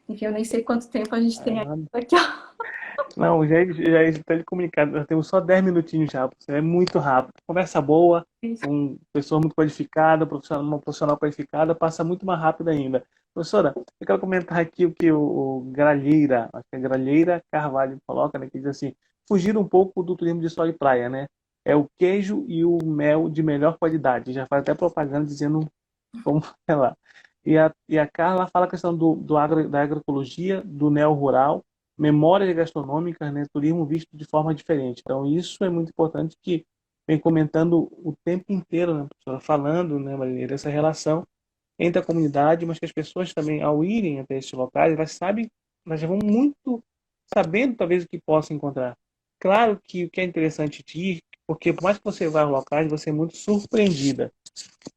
Enfim, eu nem sei quanto tempo a gente tem aqui. Não, já está comunicado. Nós temos só 10 minutinhos já. É muito rápido. Conversa boa, com pessoa muito qualificada, uma profissional qualificada, passa muito mais rápido ainda. Professora, eu quero comentar aqui o que o Gralheira, acho que é Gralheira Carvalho coloca, né, que diz assim, fugir um pouco do turismo de sol e praia, né? É o queijo e o mel de melhor qualidade. Já faz até propaganda dizendo como é lá. E a Carla fala a questão da agroecologia, do neo-rural, memórias gastronômicas, né, turismo visto de forma diferente. Então, isso é muito importante que vem comentando o tempo inteiro, né, professora, falando, né, Maria, dessa relação entre a comunidade, mas que as pessoas também, ao irem até esses locais, elas já vão muito sabendo, talvez, o que possam encontrar. Claro que o que é interessante de ir, porque por mais que você vá aos locais, você é muito surpreendida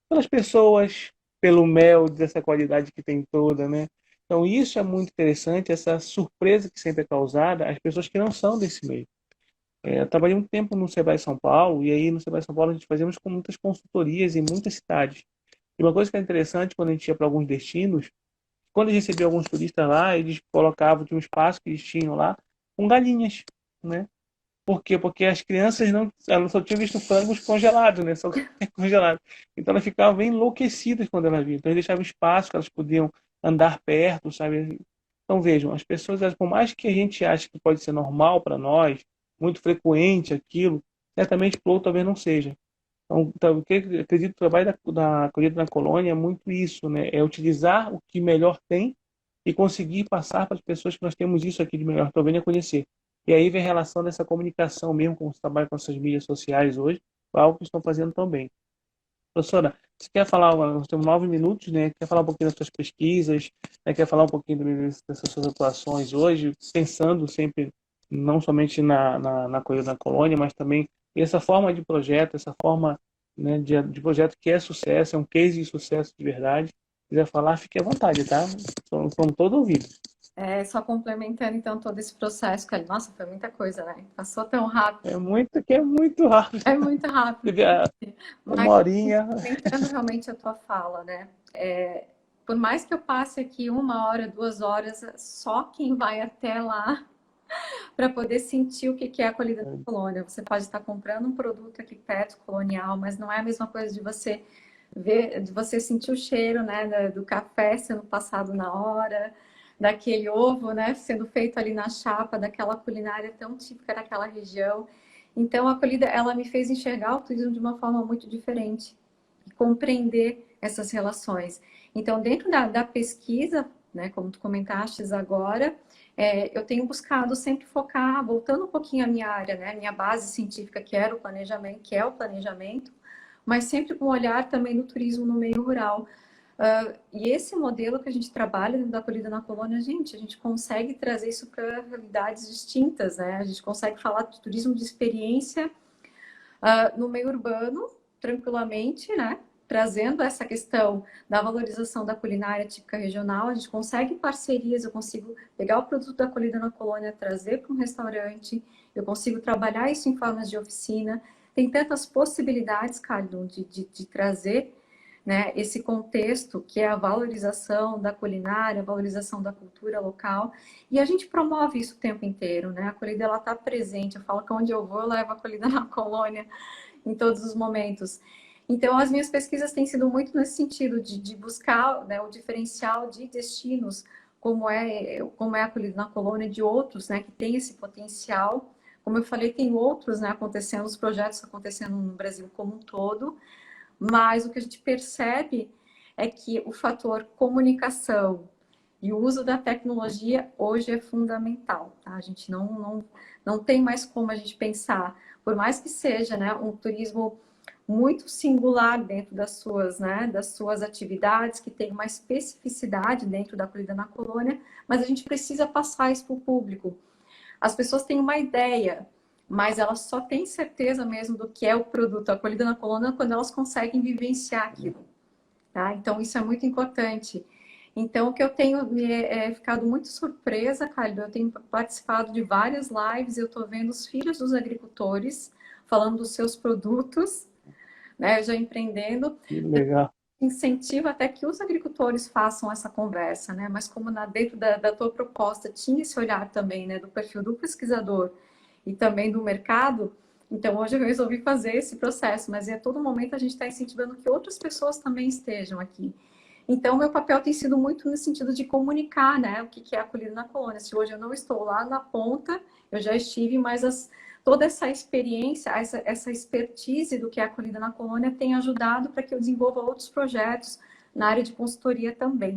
pelas pessoas, pelo mel dessa qualidade que tem toda, né? Então isso é muito interessante, essa surpresa que sempre é causada às pessoas que não são desse meio. Eu trabalhei um tempo no Sebrae São Paulo, e aí no Sebrae São Paulo a gente fazíamos com muitas consultorias em muitas cidades. E uma coisa que é interessante quando a gente ia para alguns destinos, quando a gente recebia alguns turistas lá, eles colocavam, tinha um espaço que eles tinham lá, com galinhas, né? Por quê? Porque as crianças elas só tinham visto frangos congelados, né? Só congelados. Então elas ficavam bem enlouquecidas quando elas viam. Então eles deixavam espaço que elas podiam andar perto, sabe? Então vejam, as pessoas, por mais que a gente ache que pode ser normal para nós, muito frequente aquilo, certamente para o outro talvez não seja. Então, o que eu acredito que o trabalho da acolhida na colônia é muito isso, né? É utilizar o que melhor tem e conseguir passar para as pessoas que nós temos isso aqui de melhor, então venha conhecer. E aí vem a relação dessa comunicação mesmo, com os trabalhos com essas mídias sociais hoje, algo que estão fazendo tão bem. Professora, você quer falar, nós temos 9 minutos, né? Quer falar um pouquinho das suas pesquisas, né? Quer falar um pouquinho dessas suas atuações hoje, pensando sempre não somente na coisa da colônia, mas também essa forma de projeto, essa forma, né, de projeto que é sucesso, é um case de sucesso de verdade. Se quiser falar, fique à vontade, tá? Somos todo ouvido. Só complementando então todo esse processo, que nossa, foi muita coisa, né? Passou tão rápido. É muito rápido. É muito rápido. Uma Mas horinha. complementando realmente a tua fala, né? Por mais que eu passe aqui 1 hora, 2 horas, só quem vai até lá para poder sentir o que é a acolhida na colônia. Você pode estar comprando um produto aqui perto, colonial, mas não é a mesma coisa de você ver, de você sentir o cheiro, né, do café sendo passado na hora, daquele ovo, né, sendo feito ali na chapa, daquela culinária tão típica daquela região. Então, a acolhida, ela me fez enxergar o turismo de uma forma muito diferente e compreender essas relações. Então, dentro da pesquisa, né, como tu comentaste agora, eu tenho buscado sempre focar, voltando um pouquinho à minha área, né, minha base científica, que era o planejamento, que é o planejamento, mas sempre com um olhar também no turismo no meio rural. E esse modelo que a gente trabalha dentro da acolhida na colônia, gente, a gente consegue trazer isso para realidades distintas, né? A gente consegue falar de turismo de experiência no meio urbano, tranquilamente, né? Trazendo essa questão da valorização da culinária típica regional, a gente consegue parcerias, eu consigo pegar o produto da acolhida na colônia, trazer para um restaurante, eu consigo trabalhar isso em formas de oficina. Tem tantas possibilidades, Carlos, de trazer, né, esse contexto que é a valorização da culinária, a valorização da cultura local, e a gente promove isso o tempo inteiro, né? A acolhida ela está presente. Eu falo que onde eu vou, eu levo a acolhida na colônia em todos os momentos. Então, as minhas pesquisas têm sido muito nesse sentido de buscar, né, o diferencial de destinos, como é a acolhida na colônia, de outros, né, que tem esse potencial. Como eu falei, tem outros, né, acontecendo, os projetos acontecendo no Brasil como um todo, mas o que a gente percebe é que o fator comunicação e o uso da tecnologia hoje é fundamental, tá? A gente não tem mais como a gente pensar, por mais que seja, né, um turismo muito singular dentro das suas, né, das suas atividades, que tem uma especificidade dentro da acolhida na colônia, mas a gente precisa passar isso para o público. As pessoas têm uma ideia, mas elas só têm certeza mesmo do que é o produto acolhida na colônia quando elas conseguem vivenciar aquilo, tá? Então, isso é muito importante. Então, o que eu tenho ficado muito surpresa, Caldo, eu tenho participado de várias lives, eu estou vendo os filhos dos agricultores falando dos seus produtos, né, já empreendendo. Que legal. Incentivo até que os agricultores façam essa conversa, né? Mas como dentro da tua proposta tinha esse olhar também, né, do perfil do pesquisador e também do mercado, então hoje eu resolvi fazer esse processo, mas a todo momento a gente está incentivando que outras pessoas também estejam aqui. Então, meu papel tem sido muito no sentido de comunicar, né, o que é acolhido na colônia. Se hoje eu não estou lá na ponta, eu já estive, mas toda essa experiência, essa expertise do que é acolhida na colônia tem ajudado para que eu desenvolva outros projetos na área de consultoria também.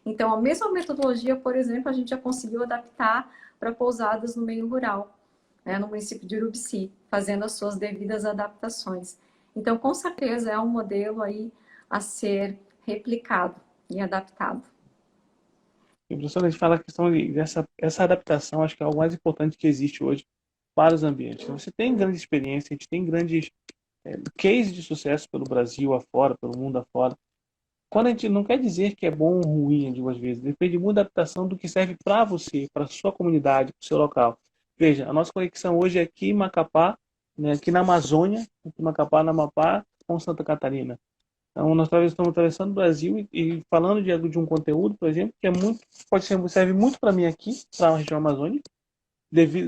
Então, a mesma metodologia, por exemplo, a gente já conseguiu adaptar para pousadas no meio rural, né, no município de Urubici, fazendo as suas devidas adaptações. Então, com certeza, é um modelo aí a ser replicado e adaptado. E, professor, a gente fala a questão dessa essa adaptação, acho que é o mais importante que existe hoje para os ambientes. Então, você tem grande experiência, a gente tem grandes cases de sucesso pelo Brasil afora, pelo mundo afora. Quando a gente não quer dizer que é bom ou ruim, de às vezes, depende muito da adaptação do que serve para você, para a sua comunidade, para o seu local. Veja, a nossa conexão hoje é aqui em Macapá, né, aqui na Amazônia, aqui em Macapá, na Amapá, com Santa Catarina. Então, nós estamos atravessando o Brasil e falando de um conteúdo, por exemplo, que é muito, serve muito para mim aqui, para a região amazônica,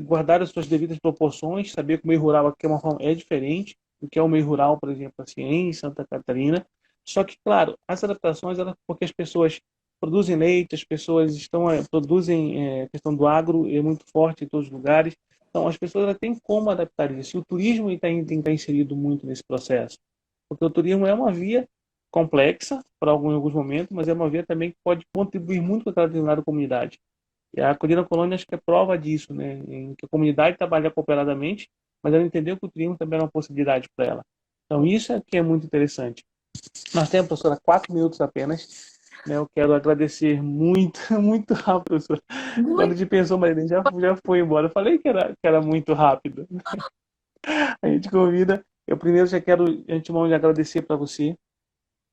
guardar as suas devidas proporções, saber que o meio rural aqui é diferente do que é o meio rural, por exemplo, assim, em Santa Catarina. Só que, claro, as adaptações, porque as pessoas produzem leite, as pessoas produzem, a questão do agro é muito forte em todos os lugares. Então, as pessoas têm como adaptar isso. E o turismo tem que estar inserido muito nesse processo. Porque o turismo é uma via complexa para alguns momentos, mas é uma via também que pode contribuir muito com aquela determinada comunidade. E a Colina Colônia acho que é prova disso, né? Em que a comunidade trabalha cooperadamente, mas ela entendeu que o turismo também era uma possibilidade para ela. Então isso é que é muito interessante. Nós temos, professora, 4 minutos apenas. Né? Eu quero agradecer muito, muito rápido, professora. Quando a Muito gente pensou, Marilene já foi embora. Eu falei que era muito rápido. A gente convida. Eu primeiro já quero, de antemão, agradecer para você,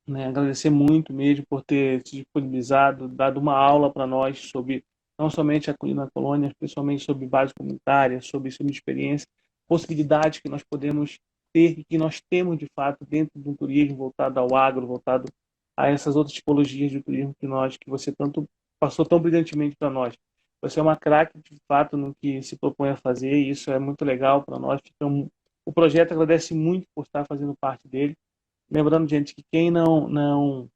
né? Agradecer muito mesmo por ter se disponibilizado, dado uma aula para nós sobre não somente a colina colônia, principalmente sobre base comunitária, sobre experiência, possibilidades que nós podemos ter e que nós temos de fato dentro de um turismo voltado ao agro, voltado a essas outras tipologias de turismo que você tanto passou tão brilhantemente para nós. Você é uma craque, de fato, no que se propõe a fazer, e isso é muito legal para nós. O projeto agradece muito por estar fazendo parte dele. Lembrando, gente, que quem não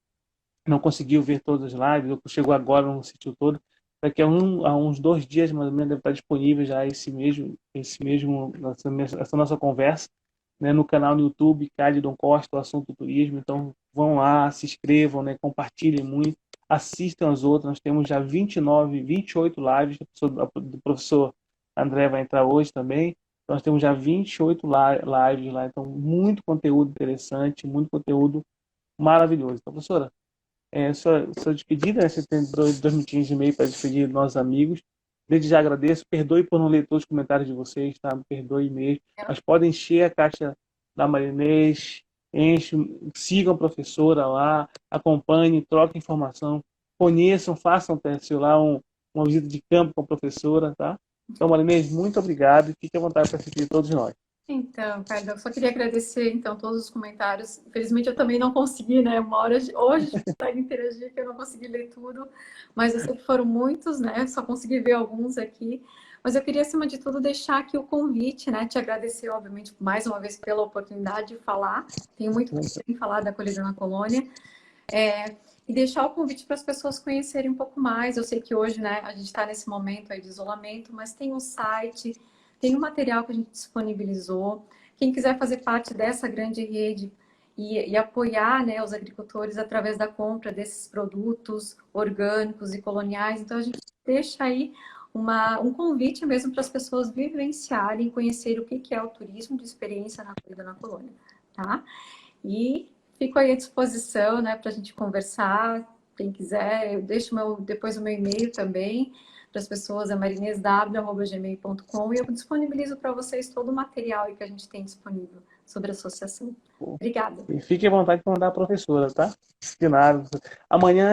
conseguiu ver todas as lives, ou chegou agora não assistiu todo, daqui a uns 2 dias, mais ou menos, deve estar disponível já essa nossa conversa, né, no canal no YouTube, Cádidon Costa, o assunto turismo. Então, vão lá, se inscrevam, né, compartilhem muito, assistam as outras. Nós temos já 28 lives, do professor André vai entrar hoje também. Nós temos já 28 lives lá, então muito conteúdo interessante, muito conteúdo maravilhoso. Então, professora, sua despedida, né? Você tem 2 minutinhos e meio para despedir dos nossos amigos. Desde já agradeço. Perdoe por não ler todos os comentários de vocês, tá? Perdoe mesmo. Mas podem encher a caixa da Marinês, sigam a professora lá, acompanhem, troquem informação, conheçam, façam teste lá, uma visita de campo com a professora, tá? Então, Marinês, muito obrigado e fique à vontade para assistir todos nós. Então, Carla, eu só queria agradecer, então, todos os comentários. Infelizmente, eu também não consegui, né? Uma hora hoje para interagir, que eu não consegui ler tudo, mas eu sei que foram muitos, né? Só consegui ver alguns aqui. Mas eu queria, acima de tudo, deixar aqui o convite, né? Te agradecer, obviamente, mais uma vez pela oportunidade de falar. Tenho muito que falar da Acolhida na Colônia. E deixar o convite para as pessoas conhecerem um pouco mais. Eu sei que hoje, né, a gente está nesse momento aí de isolamento, mas tem um site, tem um material que a gente disponibilizou. Quem quiser fazer parte dessa grande rede e apoiar, né, os agricultores através da compra desses produtos orgânicos e coloniais, então a gente deixa aí um convite mesmo para as pessoas vivenciarem, conhecer o que é o turismo de experiência na Acolhida na Colônia, tá? E fico aí à disposição, né, para a gente conversar. Quem quiser, eu deixo depois o meu e-mail também para as pessoas, é marinesw@gmail.com, e eu disponibilizo para vocês todo o material que a gente tem disponível sobre a associação. Obrigada. E fique à vontade de mandar a professora, tá? De nada. Amanhã